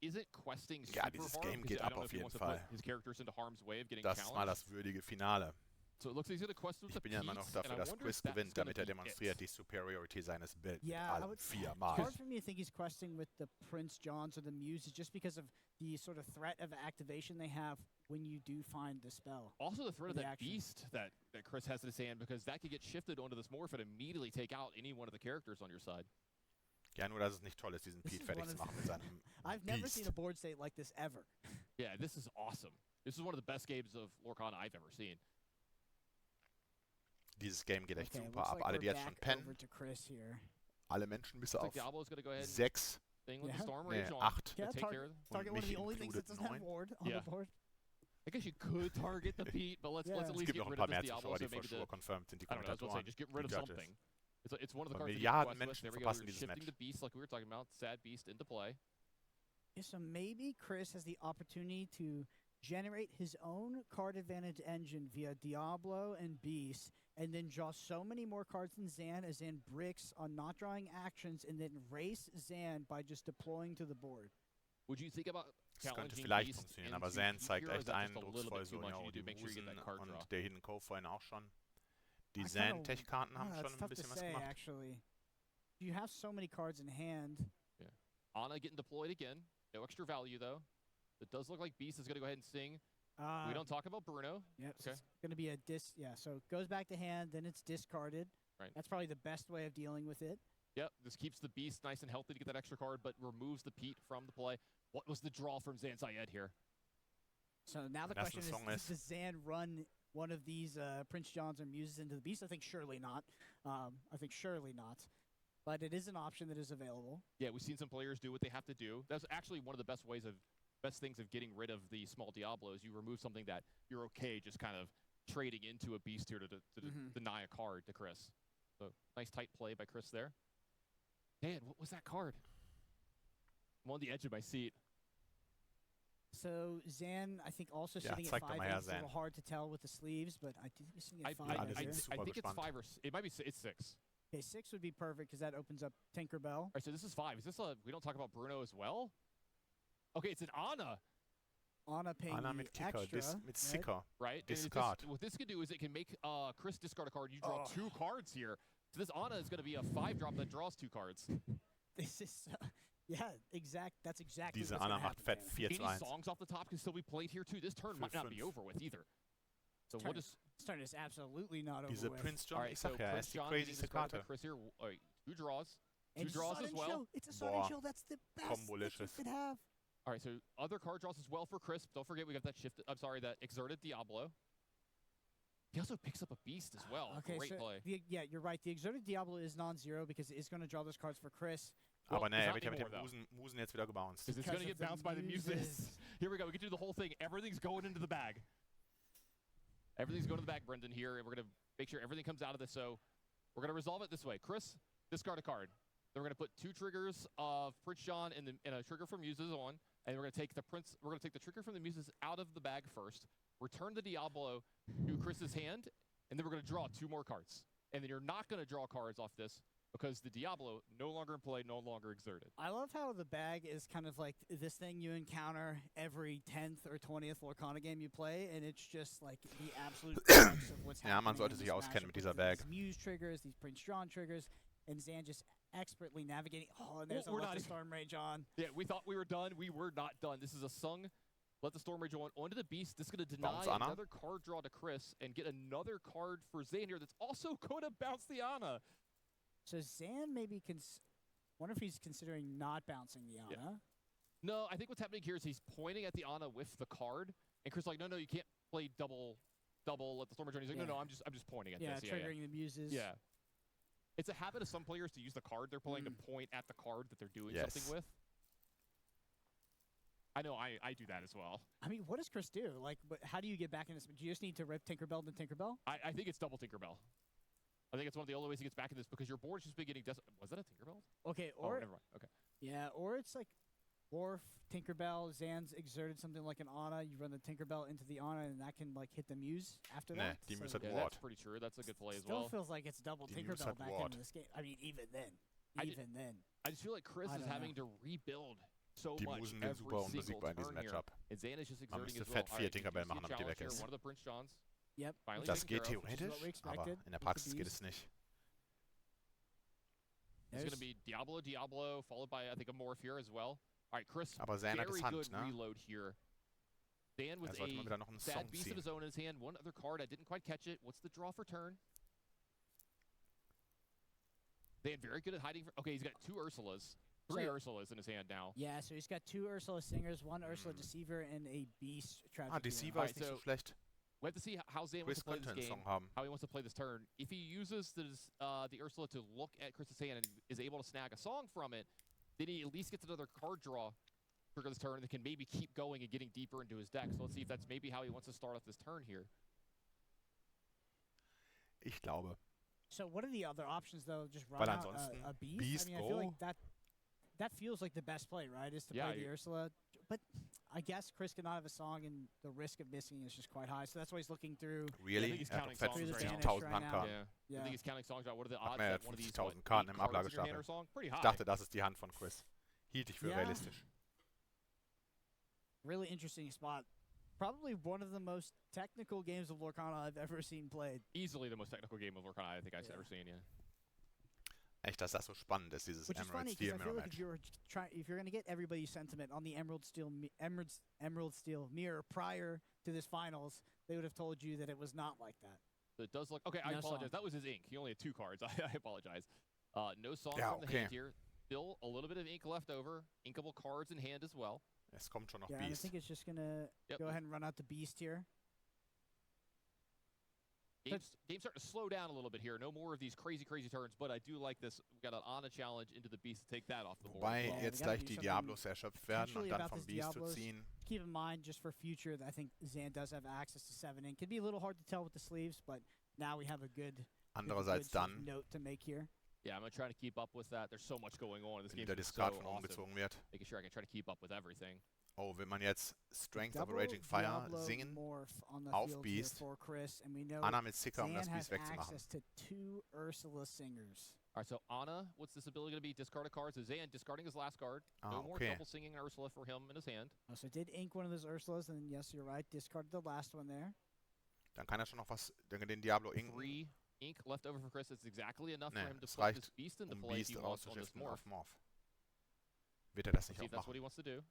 isn't questing super Ja, dieses hard. Game because geht I ab don't know auf if he jeden wants to Fall. put his characters into harm's way of getting Das ist mal challenged. das würdige Finale. So it looks like he's going to quest with Ich the bin ja immer noch Pete's, dafür, and I dass wonder Chris if that's gewinnt, gonna damit er be demonstriert it. die Superiority seines Builds mit Yeah, I allen would- 4 It's Mal. hard for me to think he's questing with the Prince Johns or the Muses just because of the sort of threat of activation they have when you do find the spell. Also the threat of the that action. beast that Chris has in his hand, because that could get shifted onto this morph and immediately take out any one of the characters on your side. Ja, nur dass es nicht toll ist, diesen This Pete is fertig one zu of- machen mit seinem I've never seen a Beast. board state like this ever. Yeah, this is awesome. This is one of the best games of Lorcana I've ever seen. Dieses Game geht echt Okay, super looks ab. like Alle, we're die jetzt schon back pennen, over to Chris here. alle Menschen bis Looks like auf Diablo's going to go ahead and 6, thing with Yeah. the Storm nee, Rage on. 8. Yeah, to take care of target one of mich the only things that included doesn't have 9. ward on Yeah. the board. I guess you could target the Pete, but let's Yeah. at Es least gibt get noch ein rid paar of this mehr Diablo, Zuschauer, so die for maybe sure the... confirmed sind, die I don't know, I was going to say, Kommentatoren, just get rid die of Judges. something. It's one of the Aber cards that Milliarden you quest with. Menschen There we go. verpassen We're dieses shifting Match. the beast like we were talking about. Sad beast into play. Yeah, so maybe Chris has the opportunity to generate his own card advantage engine via Diablo and Beast, and then draw so many more cards than Zan as Zan bricks on not drawing actions, and then race Zan by just deploying to the board. Would you think about Das könnte challenging vielleicht Beast funktionieren, aber into Zan Pete zeigt here, or is echt that just a little eindrucksvoll bit so, too much? ja, You die do make sure you get that Musen card draw. und der Hidden Cove vorhin auch schon. Die I kinda- Zan-Tech-Karten haben That's schon ein tough to bisschen was say, gemacht. actually. You have so many cards in hand. Ana getting deployed again. No extra value, though. It does look like Beast is going to go ahead and sing. We don't talk about Bruno. Yep, so Okay. it's going to be a yeah, so it goes back to hand, then it's discarded. Right. That's probably the best way of dealing with it. Yep, this keeps the Beast nice and healthy to get that extra card, but removes the Pete from the play. What was the draw from Syed here? So now the question is, does Zan run one of these Prince Johns or Muses into the Beast? I think surely not. But it is an option that is available. Yeah, we've seen some players do what they have to do. That's actually one of the best things of getting rid of the small Diablos. You remove something that you're okay just kind of trading into a Beast here to deny a card to Chris. So nice tight play by Chris there. Dan, what was that card? I'm on the edge of my seat. So Zan, I think also sitting at 5. It's a little hard to tell with the sleeves, but I think he's sitting at 5. I think it's 5 or it might be it's 6. Okay, 6 would be perfect because that opens up Tinkerbell. All right, so this is 5. Is this we don't talk about Bruno as well? Okay, it's an Ana. Ana paying extra. Mit Sicker. Right? Discard. What this can do is it can make Chris discard a card. You draw 2 cards here. So this Ana is going to be a 5-drop that draws 2 cards. This is, that's exactly Diese Ana macht fett 4-1. Any songs off the top can still be played here too. This turn might not be over with either. So this turn is absolutely not over Diese with. Prince John, ich sag ja, er ist die crazyste Karte. Chris here, 2 draws. And 2 draws as well. Chill. It's a sudden chill. That's the best that you could have. All right, so other card draws as well for Chris. Don't forget we got that that Exerted Diablo. He also picks up a Beast as well. Okay, Great play. Yeah, you're right. The Exerted Diablo is non-zero because it's going to draw those cards for Chris. Aber ne, er wird ja mit dem Musen jetzt wieder gebounced. Because it's going to get bounced by the Muses. Here we go. We can do the whole thing. Everything's going into the bag. Everything's going to the bag, Brendan, here. And we're going to make sure everything comes out of this. So we're going to resolve it this way. Chris, discard a card. Then we're going to put 2 triggers of Prince John and a trigger from Muses on. And we're going to take the trigger from the Muses out of the bag first. Return the Diablo to Chris's hand, and then we're going to draw 2 more cards. And then you're not going to draw cards off this because the Diablo no longer in play, no longer exerted. I love how the bag is kind of like this thing you encounter every 10th or 20th Lorcana game you play, and it's just like the absolute crux of what's happening. Ja, man sollte sich auskennen mit dieser Bag. These Muse triggers, these Prince John triggers, and Zan just expertly navigating. Oh, and there's a Let the Storm Rage on. Yeah, we thought we were done. We were not done. This is a sung. Let the Storm Rage on onto the Beast. This is going to deny another card draw to Chris and get another card for Zan here that's also going to bounce the Ana. So Zan maybe wonder if he's considering not bouncing the Ana. Yeah. No, I think what's happening here is he's pointing at the Ana with the card, and Chris is like, no, you can't play double. Let the Storm Rage on. He's like, no, I'm just pointing at this. Triggering the Muses. Yeah. It's a habit of some players to use the card they're playing to point at the card that they're doing something with. I know I do that as well. I mean, what does Chris do? Like, how do you get back in this? Do you just need to rip Tinkerbell to Tinkerbell? I think it's double Tinkerbell. I think it's one of the only ways he gets back in this because your board's just been getting was that a Tinkerbell? Okay, or never mind. Okay. Yeah, or it's like Worf, Tinkerbell, Zan's exerted something like an Ana. You run the Tinkerbell into the Ana, and that can like hit the Muse after that. Die Muse hat that's pretty true. That's a good play as well. Still feels like it's double Tinkerbell back into this game. I mean, even then. I just feel like Chris is having to rebuild so die much Musen sind super unbesiegbar in diesem Matchup. Man müsste fett 4 Tinkerbell machen, damit die weg ist. Yep. Das geht theoretisch, aber in der Praxis geht es nicht. It's going to be Diablo, followed by, I think, a Morph here as well. All right, Chris, aber Zan hat very es Hand, good ne? reload here. Dan with a sad Beast of his own in his hand. One other card, I didn't quite catch it. What's the draw for turn? Dan very good at hiding. Okay, he's got 2 Ursulas. 3 Ursulas in his hand now. Yeah, so he's got 2 Ursula Singers, 1 Ursula Deceiver, and a Beast Tragedy. Deceiver ist nicht so schlecht. We have to see how Zan wants to play this game, how he wants to play this turn. If he uses the Ursula to look at Chris's hand and is able to snag a song from it, then he at least gets another card draw for this turn and can maybe keep going and getting deeper into his deck. So let's see if that's maybe how he wants to start off this turn here. Ich glaube. So what are the other options, though? Just run out a Beast? I mean, I feel like that feels like the best play, right, is to play the Ursula. But I guess Chris cannot have a song, and the risk of missing is just quite high. So that's why he's looking through. Really? He's counting songs right now. 50.000 Handkarten. Yeah. I think he's counting songs right. What are the odds that one of these 50.000 Karten im Ablagestapel. Pretty high. Ich dachte, das ist die Hand von Chris. Hielt ich für realistisch. Really interesting spot. Probably one of the most technical games of Lorcana I've ever seen played. Easily the most technical game of Lorcana I think I've ever seen, Echt, dass das so spannend ist, dieses Emerald Steel Mirror Match. If you're going to get everybody's sentiment on the Emerald Steel Mirror prior to this finals, they would have told you that it was not like that. It does look okay. I apologize. That was his ink. He only had 2 cards. I apologize. No song from the hand here. Still a little bit of ink left over. Inkable cards in hand as well. Es kommt schon noch I Beast. think it's just gonna go ahead and run out the Beast here. Game's starting to slow down a little bit here. No more of these crazy turns, but I do like this. We got an Ana challenge into the Beast to take that off the board. Wobei jetzt gleich die Diablos erschöpft werden und dann vom Beast zu ziehen. Keep in mind, just for future, I think Zan does have access to 7 ink. Could be a little hard to tell with the sleeves, but now we have a good note to make here. Yeah, I'm going to try to keep up with that. There's so much going on in this game. Der Discard von oben gezogen wird. Making sure I can try to keep up with everything. Oh, will man jetzt Strength of a Raging Fire singen auf Beast, Ana mit Sicker, um das Beast wegzumachen. Alright, so Ana, what's this ability going to be? Discard a card. So Zan discarding his last card. No more double singing Ursula for him in his hand. Oh, so did ink one of those Ursulas, and yes, you're right, discarded the last one there. Dann kann schon noch was, den Diablo inken. 3 ink left over for Chris. It's exactly enough for him to put this Beast into play if he wants on this Morph. Wird das nicht auch that's machen? What he wants to do.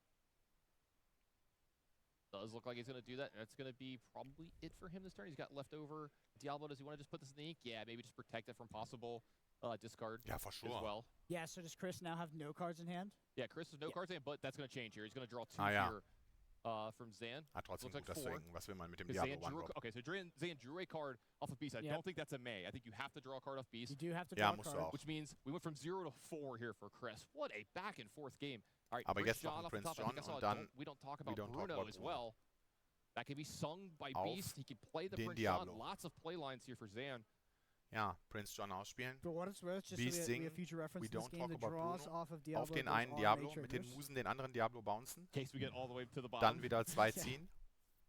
Does look like he's going to do that, and that's going to be probably it for him this turn. He's got leftover Diablo. Does he want to just put this in the ink? Yeah, maybe just protect it from possible discard as well. Yeah, so does Chris now have no cards in hand? Yeah, Chris has no cards in hand, but that's going to change here. He's going to draw 2 here from Zan. Trotzdem gut, das Swing. Was will man mit dem Diablo one-drop? Okay, so Zan drew a card off of Beast. I don't think that's a May. I think you have to draw a card off Beast. You do have to draw a card. Which means we went from 0 to 4 here for Chris. What a back and forth game. All right, Aber Prince jetzt noch John ein off the Prince top. John und dann we don't talk about Bruno as well. That can be sung by Beast. He can play the Prince Diablo. John. Lots of play lines here for Zan. Ja, Prince John ausspielen. For what it's worth, just Beast so we have future reference we to this don't game, talk the about draws Bruno. off of Diablo Auf den einen Diablo, mit den Musen den anderen Diablo bouncen. In case we get all the way to the bottom. Dann wieder 2 ziehen.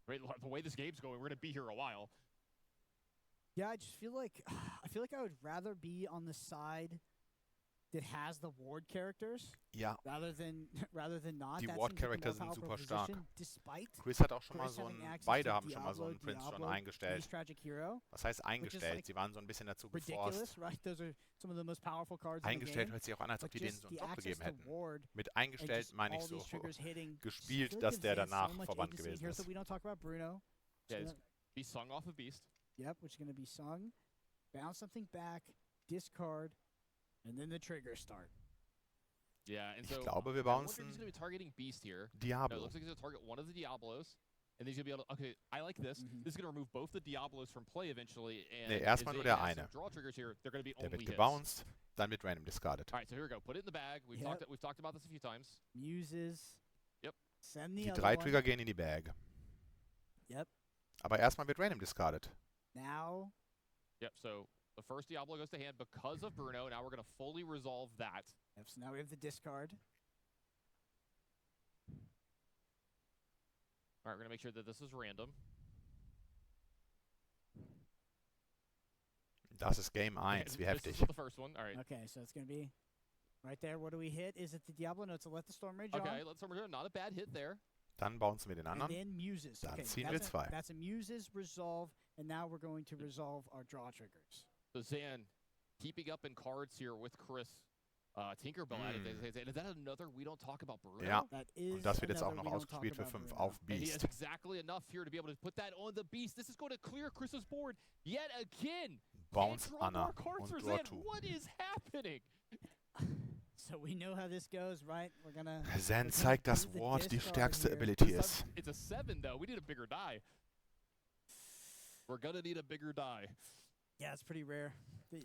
Right, the way this game's going, we're going to be here a while. Yeah, I just feel like I would rather be on the side that has the ward characters. Ja. Rather than not. Die That Ward seems like a Charakter more sind powerful super stark. position, despite Chris hat auch schon mal Chris so having einen, access beide to haben schon mal so einen Prince John eingestellt. Beast Tragic Hero. Was heißt eingestellt? Like Sie waren so ein bisschen dazu ridiculous, geforst. right? Those are some of the most powerful cards Eingestellt in the game. hört sich auch an, als ob die denen so einen Job gegeben hätten. Ward, Mit eingestellt meine ich so gespielt, dass der danach verbannt gewesen ist. So we don't talk about Bruno. Yeah, it's be sung off of Beast. Yep, which is going to be sung. Bounce something back, discard, and then the triggers start. Yeah, and so ich glaube, wir I wonder if bouncen he's going to be targeting Beast here. Diablo. No, it looks like he's going to target one of the Diablos. And he's going to be able to, okay, I like this. This is going to remove both the Diablos from play eventually. And nee, erstmal nur der eine. Draw triggers here, they're going to be der only wird hits. gebounced, dann wird random discarded. All right, so here we go. Put it in the bag. We've talked about this a few times. Muses. Yep. Send the die other 3 one. Trigger gehen in die Bag. Yep. Aber erstmal wird random discarded. Now. Yep, so the first Diablo goes to hand because of Bruno. Now we're going to fully resolve that. Yep, so now we have the discard. All right, we're going to make sure that this is random. Das ist Game 1, wie heftig. This is the first one. All right. Okay, so it's going to be right there. What do we hit? Is it the Diablo? No, it's a Let the Storm Rage on. Okay, Let the Storm Rage on. Not a bad hit there. Dann bouncen wir den anderen. And then Muses. Dann Okay, ziehen wir 2. That's a Muses resolve, and now we're going to resolve our draw triggers. So Zan keeping up in cards here with Chris. Tinkerbell added. Is that another We Don't Talk About Bruno? Ja, that is und das wird jetzt auch noch ausgespielt für 5 auf And he Beast. has exactly enough here to be able to put that on the Beast. This is going to clear Chris's board yet again. Bounce draw Ana more cards und for Draw Zan. 2. What is happening? So we know how this goes, right? We're gonna. Zan zeigt, dass Ward die stärkste Ability ist. It's a 7 though. We need a bigger die. We're gonna need a bigger die. Yeah, it's pretty rare.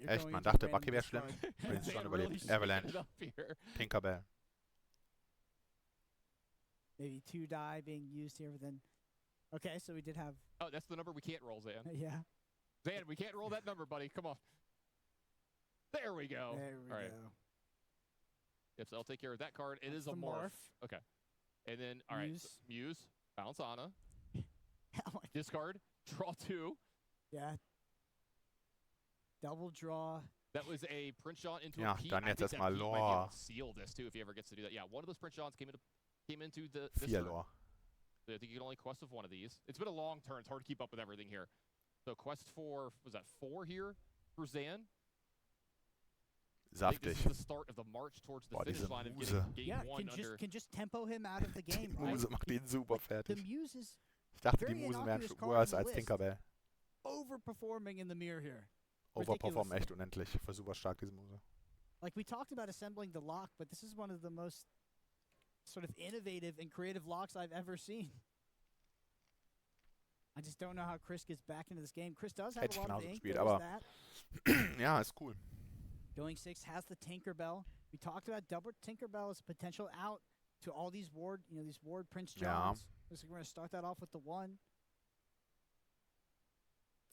Echt, man dachte, Bucky wäre schlimm. Prince John überlebt. Avalanche. Tinkerbell. Maybe 2 die being used here, but then. Okay, so we did have. Oh, that's the number we can't roll, Zan. Yeah. Zan, we can't roll that number, buddy. Come on. There we go. There we go. Yep, so I'll take care of that card. It is a the morph. Okay. And then, all right, so Muse, bounce Ana. Discard, draw 2. Yeah. Double draw. That was a Prince John into Ja, a Pete. dann jetzt I think erstmal that Pete might be Lore. able to seal this too if he ever gets to do that. Yeah, one of those Prince Johns came into this 4 turn. Lore. So I think you can only quest of one of these. It's been a long turn. It's hard to keep up with everything here. So quest for, was that 4 here for Zan? I think this is Saftig. the start of the march towards the Boah, finish diese line of Muse. getting game Yeah, 1 can just tempo him out of the game, Die right? Muse macht ihn super The fertig. Muse is Ich dachte, die very Musen wären innocuous schon card worse on the als list. Tinkerbell. overperforming in the mirror here. Overperformen Ridiculously. echt unendlich. Für super stark, diese Muse. Like we talked about assembling the lock, but this is one of the most sort of innovative and creative locks I've ever seen. I just don't know how Chris gets back into this game. Chris does have a lot of ink. Aber ja, ist cool. Going 6 has the Tinkerbell. We talked about double Tinkerbell as a potential out to all these ward, these ward Prince Johns. Looks like we're going to start that off with the 1.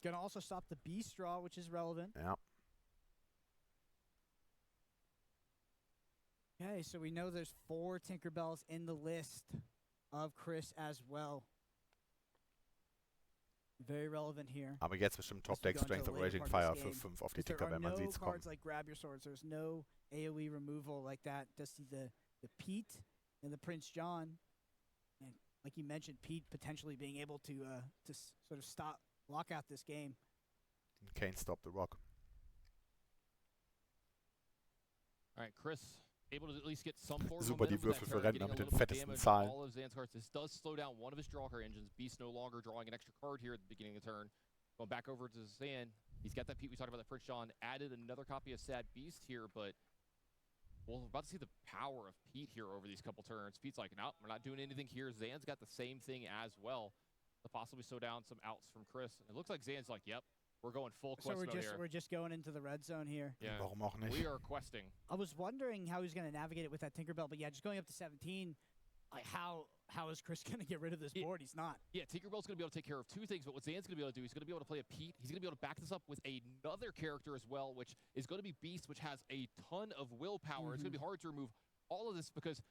Going to also stop the Beast draw, which is relevant. Yeah. Okay, so we know there's 4 Tinkerbells in the list of Chris as well. Very relevant here. Aber jetzt bestimmt Top-Deck Strength of Raging Fire für 5 auf die Tinkerbell, man sieht's kommen. Cards like Grab Your Swords. There's no AoE removal like that. Just the Pete and the Prince John. And like you mentioned, Pete potentially being able to sort of lock out this game. Can't stop the rock. All right, Chris. Able to at least get some forward Super, die Würfel für Rentner mit den fettesten Zahlen. All of Zan's cards. This does slow down one of his draw card engines. Beast no longer drawing an extra card here at the beginning of the turn. Going back over to Zan. He's got that Pete we talked about, that Prince John. Added another copy of Sad Beast here, but we're about to see the power of Pete here over these couple turns. Pete's like, no, we're not doing anything here. Zan's got the same thing as well to possibly slow down some outs from Chris. And it looks like Zan's like, yep. We're going full quest mode here. We're just going into the red zone here. Yeah. Warum auch nicht? We are questing. I was wondering how he's going to navigate it with that Tinkerbell, but yeah, just going up to 17, like how is Chris going to get rid of this board? He's not. Yeah, Tinkerbell's going to be able to take care of 2 things, but what Zan's going to be able to do, he's going to be able to play a Pete. He's going to be able to back this up with another character as well, which is going to be Beast, which has a ton of willpower. It's going to be hard to remove all of this because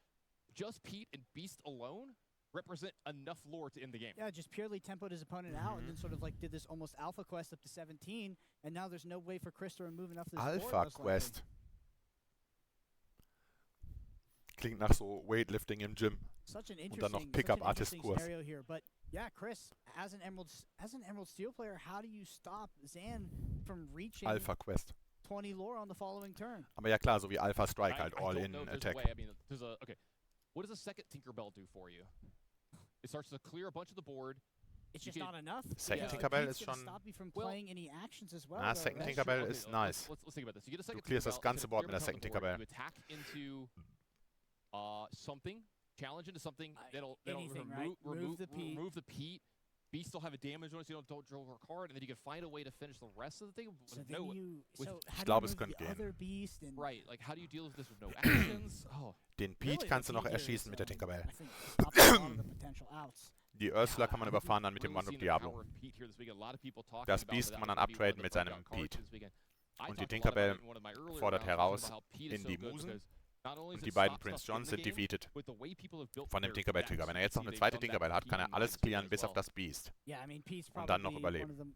just Pete and Beast alone represent enough lore to end the game. Yeah, just purely tempoed his opponent out and then sort of like did this almost alpha quest up to 17, and now there's no way for Chris to remove enough of this board. Alpha Quest. Klingt nach so Weightlifting im Gym. Such an Und dann noch Pickup Artist Kurs. Scenario here, but yeah, Chris, as an Emerald Steel player, how do you stop Zan from reaching Alpha Quest. 20 lore on the following turn? Aber ja klar, so wie Alpha Strike halt All-in Attack. I mean, okay. What does a second Tinkerbell do for you? It starts to clear a bunch of the board. It's just not enough. Second Tinkerbell ist schon... Stop you from playing any actions as well. Second Tinkerbell ist nice. Let's think about this. You get a second Du clearst das ganze Board mit der Second Tinkerbell. You attack into something, challenge into something that'll remove the Pete. Beast still have a damage on it, so you don't draw a card, and then you can find a way to finish the rest of the thing. Ich glaube, es könnte gehen. Right, like how do you deal with this with no actions? Oh. Den Pete kannst du noch erschießen mit der Tinkerbell. Die Ursula kann man überfahren dann mit dem One-Up Diablo. Das Beast kann man dann uptraden mit seinem Pete. Und die Tinkerbell fordert heraus in die Musen. Und die beiden Prince Johns sind defeated von dem Tinkerbell-Trigger. Wenn er jetzt noch eine zweite Tinkerbell hat, kann er alles clearen bis auf das Beast. Und dann noch überleben.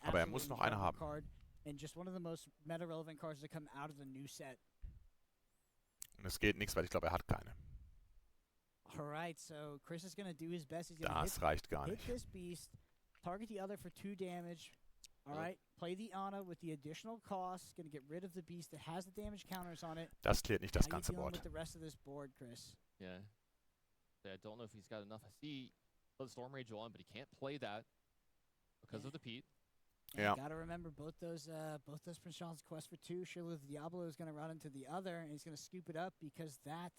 Aber er muss noch eine haben. Und es geht nichts, weil ich glaube, er hat keine. Das reicht gar nicht. Target the other for 2 damage. Alright, play the Ana with the additional cost. Gonna get rid of the Beast that has the damage counters on it. Das klärt nicht das ganze Board. With the rest of this board, Chris? Yeah. I don't know if he's got enough. I see the Storm Rage on, but he can't play that because of the Pete. Yeah. Gotta remember both those Prince John's quest for 2. Surely the Diablo is gonna run into the other, and he's gonna scoop it up because that.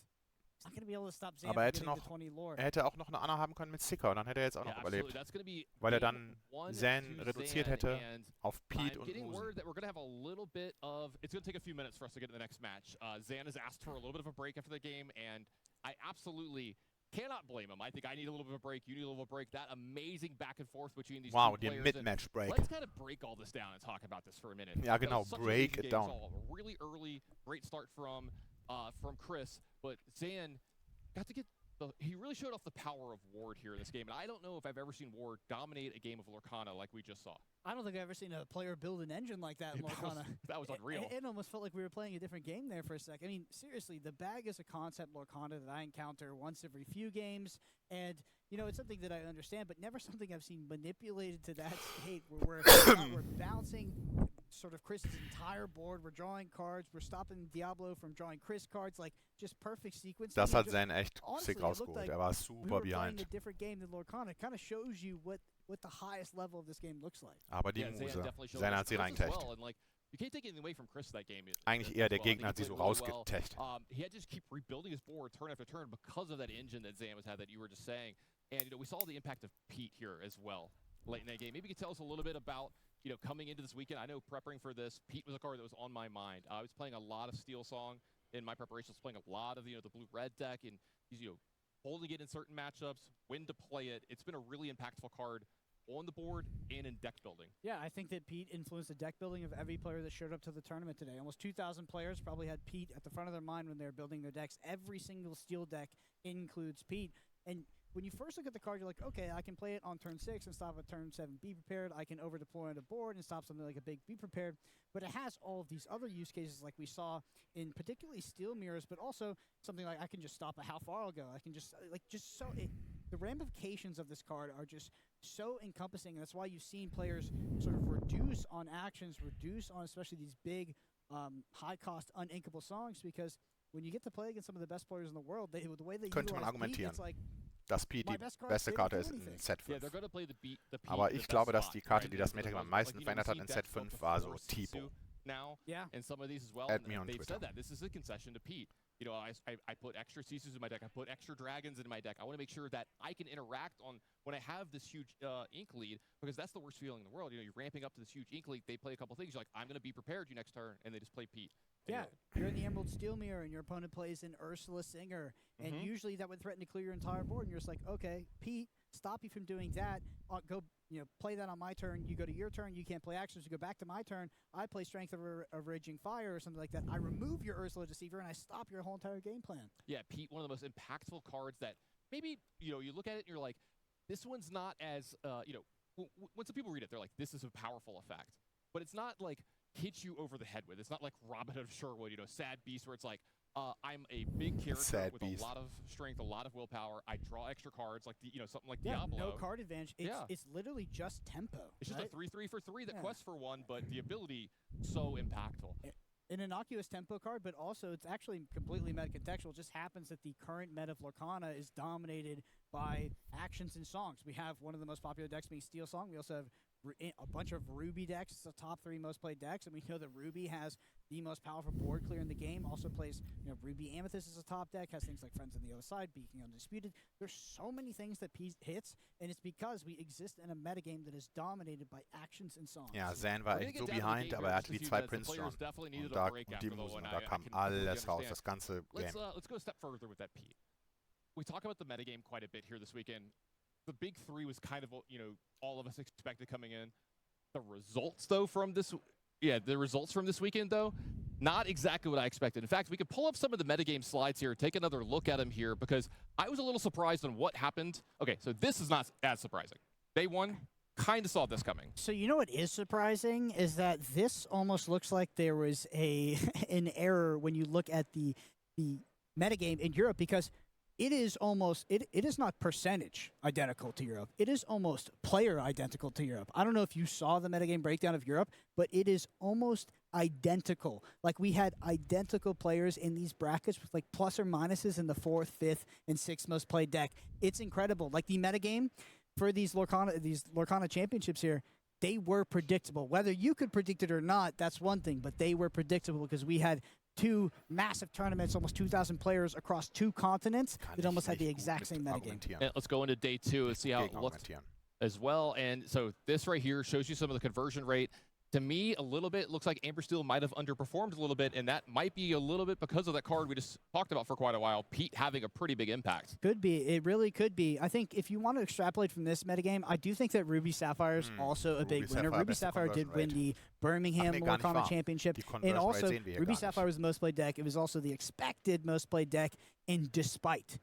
Not gonna be able to stop Zan. Aber er hätte auch noch eine Anna haben können mit Sicker und dann hätte er jetzt auch noch überlebt. Weil er dann Zan reduziert hätte auf Pete und Musen. It's gonna take a few minutes for us to get to the next match. Zan has asked for a little bit of a break after the game, and I absolutely cannot blame him. I think I need a little bit of a break. You need a little bit of a break. That amazing back and forth between these two players. Wow, the mid-match break. Let's kind of break all this down and talk about this for a minute. Ja, genau, break it down. Really early, great start from Chris, but Zan got to get he really showed off the power of Ward here in this game, and I don't know if I've ever seen Ward dominate a game of Lorcana like we just saw. I don't think I've ever seen a player build an engine like that in Lorcana. That was unreal. It almost felt like we were playing a different game there for a sec. I mean, seriously, the bag is a concept Lorcana that I encounter once every few games, and it's something that I understand, but never something I've seen manipulated to that state where we're bouncing sort of Chris's entire board. We're drawing cards. We're stopping Diablo from drawing Chris cards. Like, just perfect sequence. Das hat Zan echt sick rausgeholt. Er war super behind. A different game than Lorcana. It kind of shows you what what the highest level of this game looks like. Aber die Muse. Zen hat sie reingetecht. You can't take anything away from Chris that game. Eigentlich eher der Gegner hat sie so rausgetecht. He had to just keep rebuilding his board turn after turn because of that engine that Zan was had that you were just saying. And we saw the impact of Pete here as well late in that game. Maybe you could tell us a little bit about coming into this weekend. I know prepping for this, Pete was a card that was on my mind. I was playing a lot of Steel Song in my preparations, playing a lot of the blue-red deck, and he's holding it in certain matchups, when to play it. It's been a really impactful card on the board and in deck building. Yeah, I think that Pete influenced the deck building of every player that showed up to the tournament today. Almost 2,000 players probably had Pete at the front of their mind when they were building their decks. Every single Steel deck includes Pete. And when you first look at the card, you're like, okay, I can play it on turn 6 and stop at turn 7, be prepared. I can over-deploy on the board and stop something like a big be prepared. But it has all of these other use cases like we saw in particularly Steel Mirrors, but also something like I can just stop at how far I'll go. I can just, the ramifications of this card are just so encompassing, and that's why you've seen players sort of reduce on actions, reduce on especially these big, high-cost, uninkable songs, because when you get to play against some of the best players in the world, the way they utilize Pete, it's like, dass Pete die beste Karte ist in Set 5. Aber ich glaube, dass die Karte, die das Metagame am meisten verändert hat in Set 5, war so Tipo. And some of these as well. Add me on They've Twitter. said that. This is a concession to Pete. I put extra Sisus in my deck. I put extra Dragons in my deck. I want to make sure that I can interact on when I have this huge ink lead, because that's the worst feeling in the world. You're ramping up to this huge ink lead. They play a couple things. You're like, I'm going to be prepared you next turn, and they just play Pete. Yeah, you're in the Emerald Steel Mirror, and your opponent plays an Ursula Singer, and usually that would threaten to clear your entire board, and you're just like, okay, Pete, stop you from doing that. Go, play that on my turn. You go to your turn. You can't play actions. You go back to my turn. I play Strength of Raging Fire or something like that. I remove your Ursula Deceiver, and I stop your whole entire game plan. Yeah, Pete, one of the most impactful cards that maybe, you look at it and you're like, this one's not as, when some people read it, they're like, this is a powerful effect. But it's not like hit you over the head with. It's not like Robin of Sherwood, Sad Beast, where it's like, I'm a big character with a lot of strength, a lot of willpower. I draw extra cards, like something like Diablo. No card advantage. It's literally just tempo. It's just a 3/3 for 3 that quests for 1, but the ability so impactful. An innocuous tempo card, but also it's actually completely meta-contextual. It just happens that the current meta of Lorcana is dominated by actions and songs. We have one of the most popular decks being Steel Song. We also have a bunch of Ruby decks. It's the top 3 most played decks, and we know that Ruby has the most powerful board clear in the game. Also plays, Ruby Amethyst is a top deck, has things like Friends on the Other Side, Beacon Undisputed. There's so many things that Pete hits, and it's because we exist in a metagame that is dominated by actions and songs. Ja, Zan war echt so behind, aber hatte die 2 Prints schon. Und die Musen, da kam alles raus, das ganze Game. Let's go a step further with that, Pete. We talk about the metagame quite a bit here this weekend. The big 3 was kind of, all of us expected coming in. The results, though, from this weekend, though, not exactly what I expected. In fact, we could pull up some of the metagame slides here, take another look at them here, because I was a little surprised on what happened. Okay, so this is not as surprising. Day 1, kind of saw this coming. So you know what is surprising is that this almost looks like there was an error when you look at the metagame in Europe, because it is almost, it is not percentage identical to Europe. It is almost player identical to Europe. I don't know if you saw the metagame breakdown of Europe, but it is almost identical. Like, we had identical players in these brackets with like plus or minuses in the 4th, 5th, and 6th most played deck. It's incredible. Like, the metagame for these Lorcana championships here, they were predictable. Whether you could predict it or not, that's one thing, but they were predictable because we had 2 massive tournaments, almost 2,000 players across 2 continents that almost had the exact same metagame. And let's go into day 2 and see how it looks as well. And so this right here shows you some of the conversion rate. To me, a little bit looks like Amber Steel might have underperformed a little bit, and that might be a little bit because of that card we just talked about for quite a while, Pete having a pretty big impact. Could be. It really could be. I think if you want to extrapolate from this metagame, I do think that Ruby Sapphire is also a big winner. Ruby Sapphire did win the Birmingham Lorcana Championship, and also Ruby Sapphire was the most played deck. It was also the expected most played deck, and despite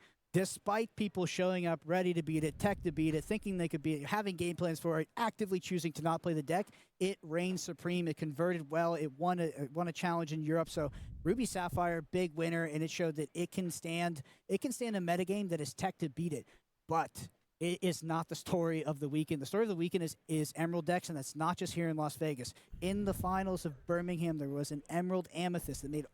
people showing up ready to beat it, tech to beat it, thinking they could beat it, having game plans for it, actively choosing to not play the deck, it reigned supreme. It converted well. It won a challenge in Europe. So Ruby Sapphire, big winner, and it showed that it can stand a metagame that is tech to beat it. But it is not the story of the weekend. The story of the weekend is Emerald decks, and that's not just here in Las Vegas. In the finals of Birmingham, there was an Emerald Amethyst that made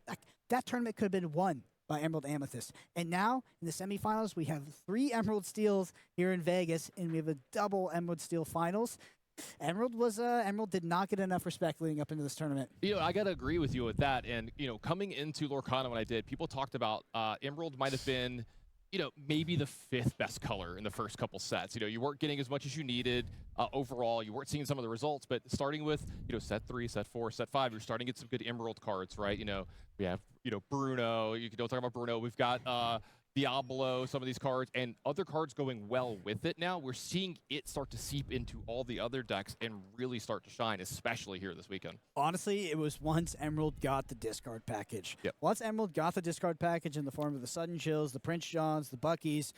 that tournament could have been won by Emerald Amethyst. And now, in the semifinals, we have 3 Emerald Steels here in Vegas, and we have a double Emerald Steel finals. Emerald did not get enough respect leading up into this tournament. I got to agree with you with that. And, coming into Lorcana when I did, people talked about Emerald might have been, maybe the 5th best color in the first couple sets. You weren't getting as much as you needed overall. You weren't seeing some of the results, but starting with, set 3, set 4, set 5, you're starting to get some good Emerald cards, right? We have, Bruno. You don't talk about Bruno. We've got Diablo, some of these cards, and other cards going well with it now. We're seeing it start to seep into all the other decks and really start to shine, especially here this weekend. Honestly, it was once Emerald got the discard package. Yep. Once Emerald got the discard package in the form of the Sudden Chills, the Prince Johns, the Buckies,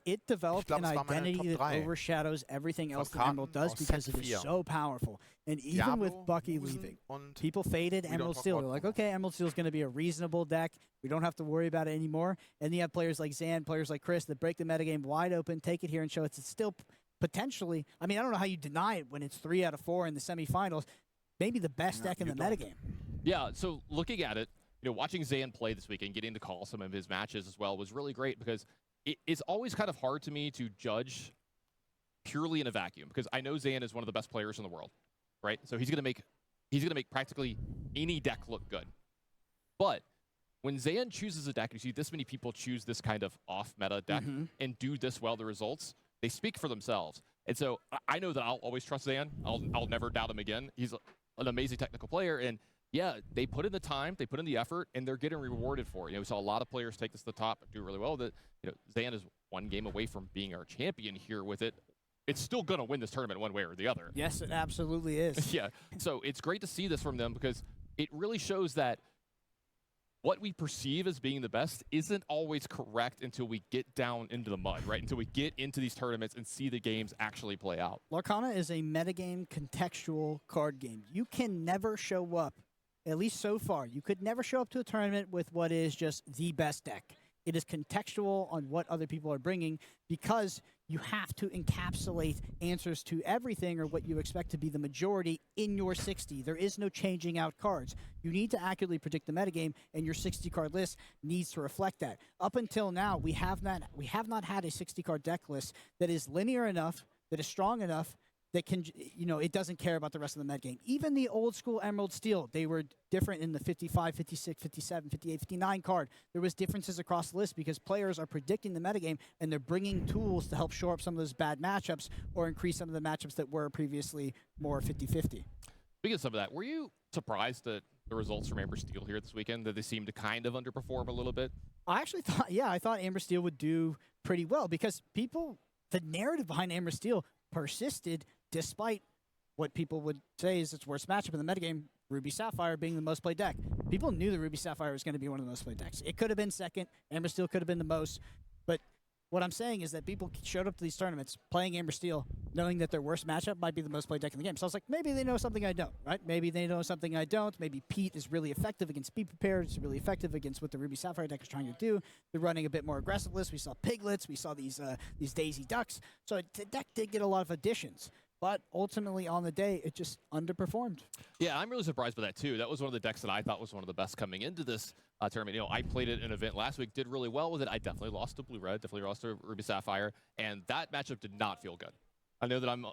it developed an identity that overshadows everything else that Emerald does because it is so powerful. And even with Bucky leaving, people faded Emerald Steel. They're like, okay, Emerald Steel is going to be a reasonable deck. We don't have to worry about it anymore. And you have players like Zan, players like Chris that break the metagame wide open, take it here and show it's still potentially, I don't know how you deny it when it's 3 out of 4 in the semifinals, maybe the best deck in the metagame. Yeah, so looking at it, watching Zan play this weekend, getting to call some of his matches as well was really great because it's always kind of hard to me to judge purely in a vacuum because I know Zan is one of the best players in the world, right? So he's gonna make practically any deck look good. But when Zan chooses a deck, you see this many people choose this kind of off-meta deck and do this well, the results, they speak for themselves. And so I know that I'll always trust Zan. I'll never doubt him again. He's an amazing technical player. And yeah, they put in the time, they put in the effort, and they're getting rewarded for it. We saw a lot of players take this to the top and do really well with it. Zan is 1 game away from being our champion here with it. It's still going to win this tournament one way or the other. Yes, it absolutely is. Yeah. So it's great to see this from them because it really shows that what we perceive as being the best isn't always correct until we get down into the mud, right? Until we get into these tournaments and see the games actually play out. Lorcana is a metagame contextual card game. You can never show up, at least so far, you could never show up to a tournament with what is just the best deck. It is contextual on what other people are bringing because you have to encapsulate answers to everything or what you expect to be the majority in your 60. There is no changing out cards. You need to accurately predict the metagame, and your 60-card list needs to reflect that. Up until now, we have not had a 60-card deck list that is linear enough, that is strong enough, that can, it doesn't care about the rest of the metagame. Even the old school Emerald Steel, they were different in the 55, 56, 57, 58, 59 card. There was differences across the list because players are predicting the metagame and they're bringing tools to help shore up some of those bad matchups or increase some of the matchups that were previously more 50-50. Speaking of some of that, were you surprised at the results from Amber Steel here this weekend, that they seemed to kind of underperform a little bit? I actually thought, I thought Amber Steel would do pretty well because the narrative behind Amber Steel persisted despite what people would say is its worst matchup in the metagame, Ruby Sapphire being the most played deck. People knew that Ruby Sapphire was going to be one of the most played decks. It could have been second. Amber Steel could have been the most. But what I'm saying is that people showed up to these tournaments playing Amber Steel knowing that their worst matchup might be the most played deck in the game. So I was like, maybe they know something I don't, right? Maybe they know something I don't. Maybe Pete is really effective against Be Prepared. It's really effective against what the Ruby Sapphire deck is trying to do. They're running a bit more aggressive list. We saw Piglets. We saw these Daisy Ducks. So the deck did get a lot of additions. But ultimately, on the day, it just underperformed. Yeah, I'm really surprised by that, too. That was one of the decks that I thought was one of the best coming into this tournament. I played it in an event last week, did really well with it. I definitely lost to Blue-Red, definitely lost to Ruby Sapphire, and that matchup did not feel good. I know that I'm,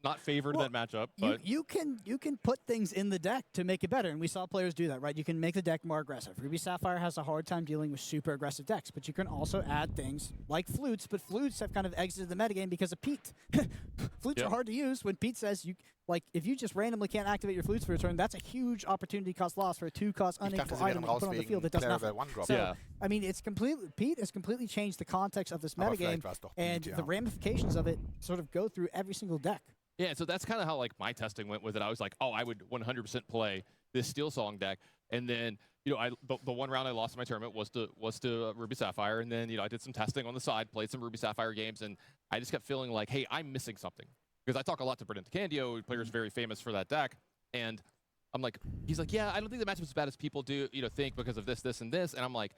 not favored in that matchup, but you can put things in the deck to make it better, and we saw players do that, right? You can make the deck more aggressive. Ruby Sapphire has a hard time dealing with super aggressive decks, but you can also add things like flutes, but flutes have kind of exited the metagame because of Pete. Flutes are hard to use when Pete says if you just randomly can't activate your flutes for a turn, that's a huge opportunity cost loss for a 2-cost unequal item that you put on the field that does nothing. So, Pete has completely changed the context of this metagame, and the ramifications of it sort of go through every single deck. Yeah, so that's kind of how my testing went with it. I was like, I would 100% play this Steel Song deck, and then the one round I lost in my tournament was to Ruby Sapphire, and then I did some testing on the side, played some Ruby Sapphire games, and I just kept feeling like, hey, I'm missing something. Because I talk a lot to Brendan DeCandio, a player who's very famous for that deck, and I'm like, he's like, yeah, I don't think the matchup's as bad as people do, think because of this, this, and this, and I'm like,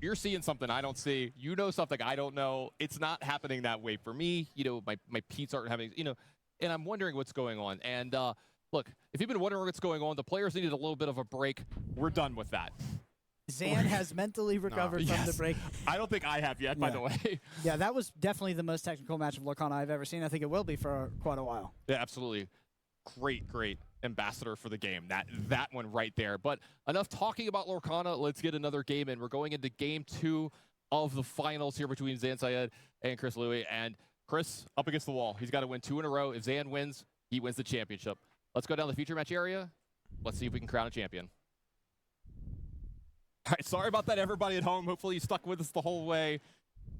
you're seeing something I don't see, something I don't know. It's not happening that way for me. My Pete's aren't having, and I'm wondering what's going on. And look, if you've been wondering what's going on, the players needed a little bit of a break. We're done with that. Zan has mentally recovered from the break. I don't think I have yet, by the way. Yeah, that was definitely the most technical match of Lorcana I've ever seen. I think it will be for quite a while. Yeah, absolutely. Great ambassador for the game. That one right there. But enough talking about Lorcana. Let's get another game in. We're going into game 2 of the finals here between Zan Syed and Chris Louie. And Chris up against the wall. He's got to win 2 in a row. If Zan wins, he wins the championship. Let's go down the feature match area. Let's see if we can crown a champion. All right, sorry about that, everybody at home. Hopefully you stuck with us the whole way.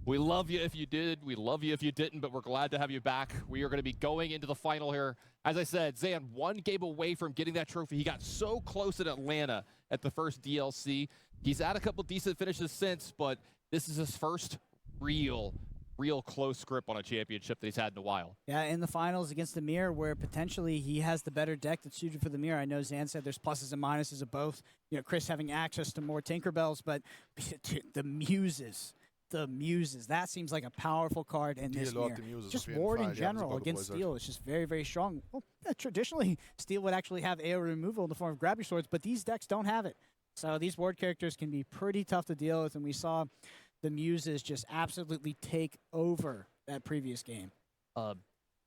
We love you if you did. We love you if you didn't, but we're glad to have you back. We are going to be going into the final here. As I said, Zan, 1 game away from getting that trophy. He got so close at Atlanta at the first DLC. He's had a couple decent finishes since, but this is his first real close grip on a championship that he's had in a while. Yeah, in the finals against the Mirror, where potentially he has the better deck that's suited for the Mirror. I know Zan said there's pluses and minuses of both. You know, Chris having access to more Tinkerbells, but the Muses. That seems like a powerful card in this Mirror. Just Ward in general against Steel is just very, very strong. Well, yeah, traditionally, Steel would actually have AO removal in the form of Grab Your Swords, but these decks don't have it. So these Ward characters can be pretty tough to deal with, and we saw the Muses just absolutely take over that previous game.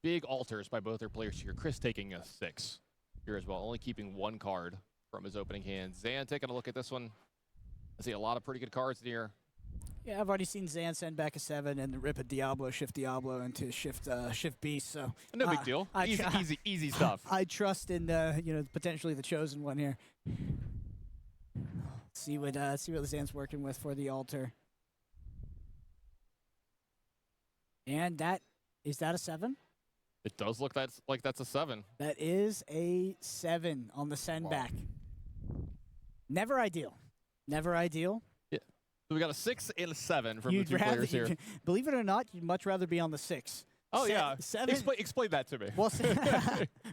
Big alters by both their players here. Chris taking a 6 here as well, only keeping 1 card from his opening hand. Zan taking a look at this one. I see a lot of pretty good cards in here. Yeah, I've already seen Zan send back a 7 and rip a Diablo, shift Diablo into shift Beast. So no big deal. Easy stuff. I trust in potentially the chosen one here. See what Zan's working with for the altar. And is that a 7? It does look like that's a 7. That is a 7 on the send back. Never ideal. Never ideal. Yeah. So we got a 6 and a 7 from the 2 players here. Believe it or not, you'd much rather be on the 6. Oh, yeah. 7. Explain that to me. Well,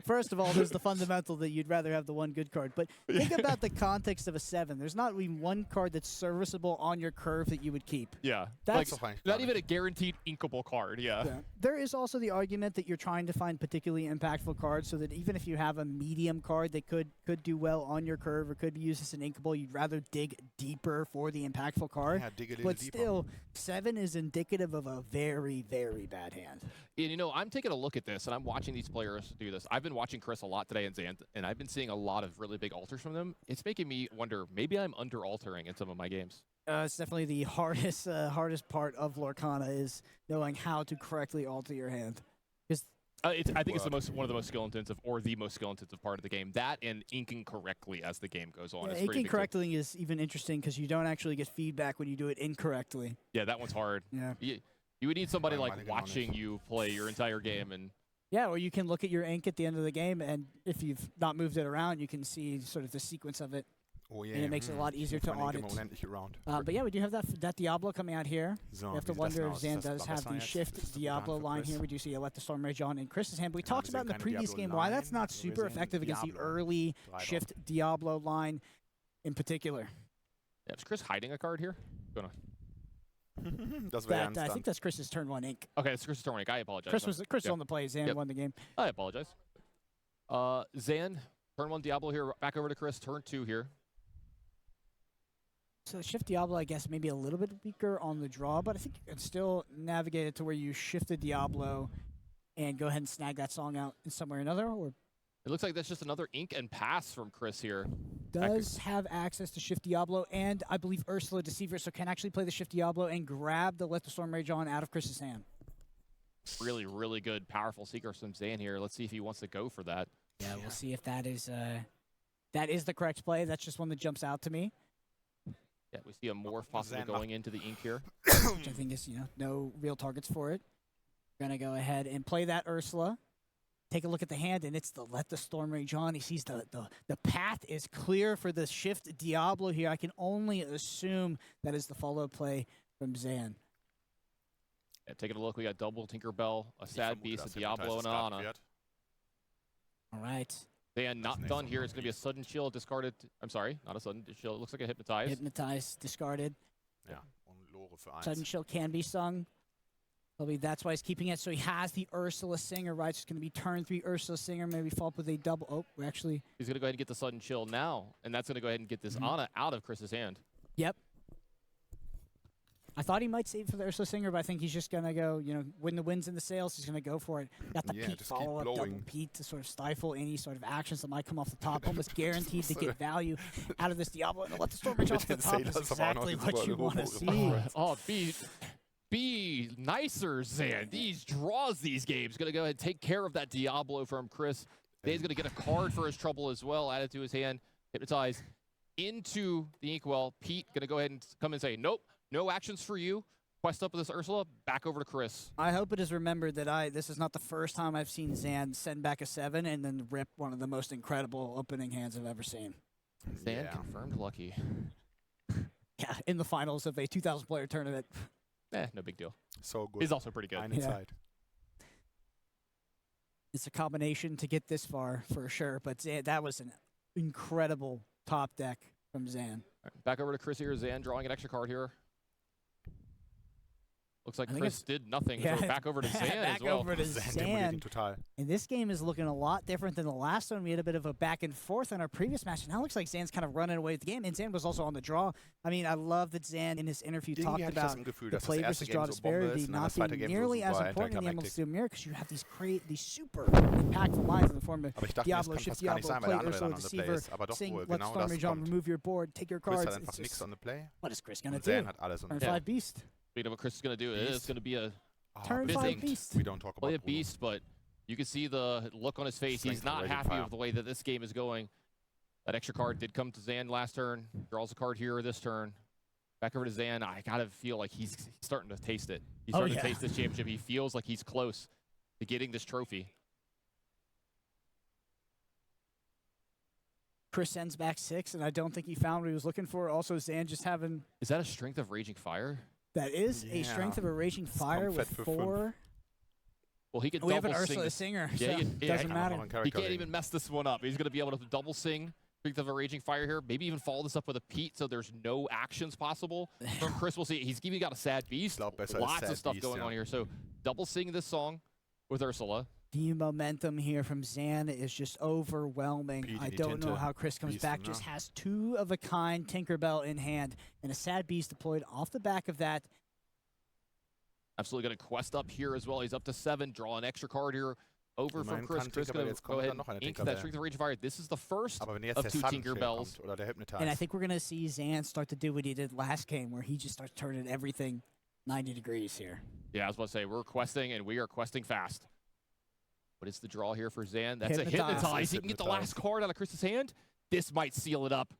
first of all, there's the fundamental that you'd rather have the 1 good card. But think about the context of a 7. There's not even 1 card that's serviceable on your curve that you would keep. Yeah. That's not even a guaranteed inkable card. Yeah. There is also the argument that you're trying to find particularly impactful cards so that even if you have a medium card that could do well on your curve or could be used as an inkable, you'd rather dig deeper for the impactful card. Yeah, dig a little but deeper. Still, 7 is indicative of a very, very bad hand. And, I'm taking a look at this, and I'm watching these players do this. I've been watching Chris a lot today and Zan, and I've been seeing a lot of really big alters from them. It's making me wonder, maybe I'm under-altering in some of my games. It's definitely the hardest part of Lorcana is knowing how to correctly alter your hand. I think it's one of the most skill-intensive, or the most skill-intensive part of the game. That and inking correctly as the game goes on. Yeah, inking correctly is even interesting because you don't actually get feedback when you do it incorrectly. Yeah, that one's hard. Yeah. You would need somebody like watching you play your entire game. Yeah, or you can look at your ink at the end of the game, and if you've not moved it around, you can see sort of the sequence of it. Oh, yeah. And it makes it a lot easier to audit. But yeah, we do have that Diablo coming out here. You have to wonder if Zan does have the shift Diablo line here. We do see a Let the Storm Rage on in Chris's hand. But we talked about in the previous game why that's not super effective against the early shift Diablo line in particular. Yeah, is Chris hiding a card here? I think that's Chris's turn 1 ink. Okay, it's Chris's turn 1 ink. I apologize. Chris was on the play. Zan won the game. I apologize. Zan, turn 1 Diablo here. Back over to Chris. Turn 2 here. So the shift Diablo, I guess, maybe a little bit weaker on the draw, but I think you can still navigate it to where you shift the Diablo and go ahead and snag that song out in some way or another. Or it looks like that's just another ink and pass from Chris here. Does have access to shift Diablo, and I believe Ursula Deceiver, so can actually play the shift Diablo and grab the Let the Storm Rage on out of Chris's hand. Really, really good, powerful Seeker from Zan here. Let's see if he wants to go for that. Yeah, we'll see if that is the correct play. That's just one that jumps out to me. Yeah, we see a morph possibly going into the ink here. Which I think is, no real targets for it. We're going to go ahead and play that Ursula. Take a look at the hand, and it's the Let the Storm Rage on. He sees the path is clear for the shift Diablo here. I can only assume that is the follow play from Zan. Yeah, taking a look, we got double Tinkerbell, a Sad Beast, a Diablo, and an Ana. All right. Zan not done here. It's going to be a Sudden Chill discarded. I'm sorry, not a Sudden Chill. It looks like a Hypnotize. Hypnotize discarded. Yeah. Sudden Chill can be sung. Probably that's why he's keeping it. So he has the Ursula Singer, right? It's going to be turn 3 Ursula Singer. Maybe follow up with a double. Oh, we're actually. He's going to go ahead and get the Sudden Chill now, and that's going to go ahead and get this Ana out of Chris's hand. Yep. I thought he might save for the Ursula Singer, but I think he's just going to go, you know, when the wind's in the sails, he's going to go for it. Got the Pete follow-up, double Pete to sort of stifle any sort of actions that might come off the top. Almost guaranteed to get value out of this Diablo. And let the Storm Rage off the top is exactly what you want to see. Oh, be nicer, Zan. These draws these games. Going to go ahead and take care of that Diablo from Chris. Zan's going to get a card for his trouble as well, added to his hand. Hypnotize into the Inkwell. Pete going to go ahead and come and say, nope. No actions for you. Quest up with this Ursula. Back over to Chris. I hope it is remembered that this is not the first time I've seen Zan send back a 7 and then rip one of the most incredible opening hands I've ever seen. Zan confirmed lucky. Yeah, in the finals of a 2,000-player tournament. No big deal. So good. He's also pretty good. It's a combination to get this far for sure, but Zan, that was an incredible top deck from Zan. Right, back over to Chris here. Zan drawing an extra card here. Looks like Chris did nothing. Yeah. So back over to Zan as well. Back over to Zan. And this game is looking a lot different than the last one. We had a bit of a back and forth in our previous match. Now it looks like Zan's kind of running away with the game. And Zan was also on the draw. I mean, I love that Zan in his interview talked about the play versus draw disparity not being nearly as important in the Emerald Steel Mirror because you have these super impactful lines in the form of Diablo, Shift Diablo, play Ursula, Deceiver, Sing, let Storm Rage on, remove your board, take your cards. What is Chris going to do? Turn 5 Beast. Speaking of what Chris is going to do, it's going to be a turn 5 Beast. We don't talk about play a Beast, but you can see the look on his face. He's not happy with the way that this game is going. That extra card did come to Zan last turn. Draws a card here this turn. Back over to Zan. I got to feel like he's starting to taste it. He's starting to taste this championship. He feels like he's close to getting this trophy. Chris sends back 6, and I don't think he found what he was looking for. Also, Zan just having... Is that a Strength of Raging Fire? That is a Strength of a Raging Fire with 4. Well, he can we have an Ursula Singer, so it doesn't matter. He can't even mess this one up. He's going to be able to double sing Strength of a Raging Fire here. Maybe even follow this up with a Pete, so there's no actions possible from Chris. We'll see. He's even got a Sad Beast. Lots of stuff going on here. So double sing this song with Ursula. The momentum here from Zan is just overwhelming. I don't know how Chris comes back. Just has 2-of-a-kind Tinkerbell in hand and a Sad Beast deployed off the back of that. Absolutely going to quest up here as well. He's up to 7. Draw an extra card here over from Chris. Chris going to go ahead and ink that Strength of Raging Fire. This is the first of 2 Tinkerbells. And I think we're going to see Zan start to do what he did last game, where he just starts turning everything 90 degrees here. Yeah, I was about to say, we're questing, and we are questing fast. What is the draw here for Zan? That's a Hypnotize. He can get the last card out of Chris's hand. This might seal it up.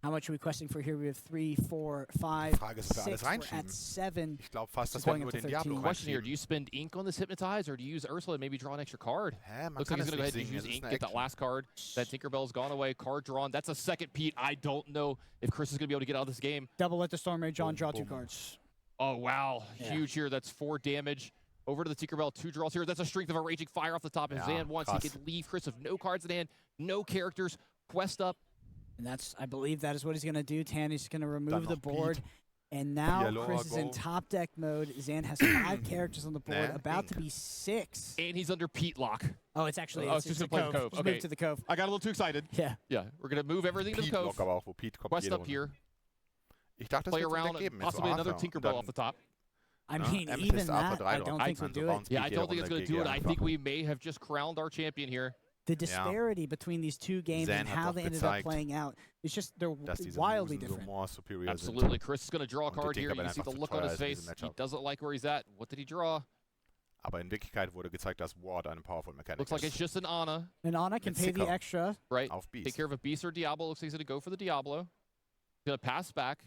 How much are we questing for here? We have 3, 4, 5, 6. We're at 7. Ich glaube fast, dass wir nur den Diablo question here, do you spend ink on this Hypnotize, or do you use Ursula and maybe draw an extra card? Looks like he's going to go ahead and use ink, get that last card. That Tinkerbell's gone away. Card drawn. That's a second Pete. I don't know if Chris is going to be able to get out of this game. Double let the Storm Rage on, draw 2 cards. Oh, wow. Huge here. That's 4 damage. Over to the Tinkerbell, 2 draws here. That's a Strength of a Raging Fire off the top. And Zan wants, he could leave Chris with no cards in hand, no characters, quest up. And that's, I believe that is what he's going to do. Tanny's going to remove the board. And now Chris is in top deck mode. Zan has 5 characters on the board, about to be 6. And he's under Pete lock. Oh, it's actually it's just a Cove. Just move to the Cove. I got a little too excited. Yeah. Yeah, we're going to move everything to the Cove. Quest up here. Play around, possibly another Tinkerbell off the top. I mean, even that, I don't think would do it. Yeah, I don't think it's going to do it. I think we may have just crowned our champion here. The disparity between these 2 games and how they ended up playing out, it's just, they're wildly different. Absolutely. Chris is going to draw a card here. You can see the look on his face. He doesn't like where he's at. What did he draw? Aber in Wirklichkeit wurde gezeigt, dass Ward eine powerful mechanic Looks like it's just an Ana. An Ana can pay the extra. Right. Take care of a Beast or Diablo. Looks like he's going to go for the Diablo. He's going to pass back.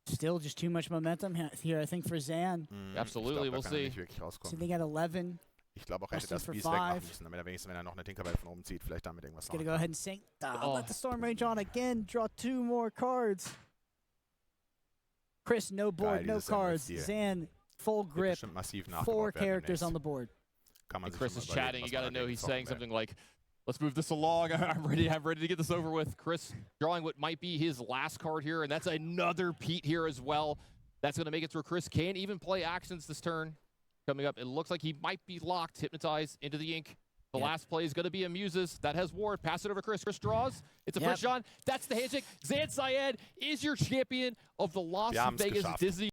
Still just too much momentum here, I think, for Zan. Absolutely, we'll see. So they got 11. Ich glaube auch, er hätte das Beast wegmachen müssen, damit er wenigstens, wenn er noch eine Tinkerbell von oben zieht, vielleicht damit irgendwas machen. Gonna go ahead and sink. Let the Storm Rage on again. Draw 2 more cards. Chris, no board, no cards. Zan, full grip. 4 characters on the board. Chris is chatting. You got to know he's saying something like, let's move this along. I'm ready to get this over with. Chris drawing what might be his last card here, and that's another Pete here as well. That's going to make it through. Chris can't even play actions this turn. Coming up, it looks like he might be locked, hypnotized into the ink. The last play is going to be a Muses. That has ward. Pass it over Chris. Chris draws. It's a first shot. That's the handshake. Syed is your champion of the Las Vegas Disney.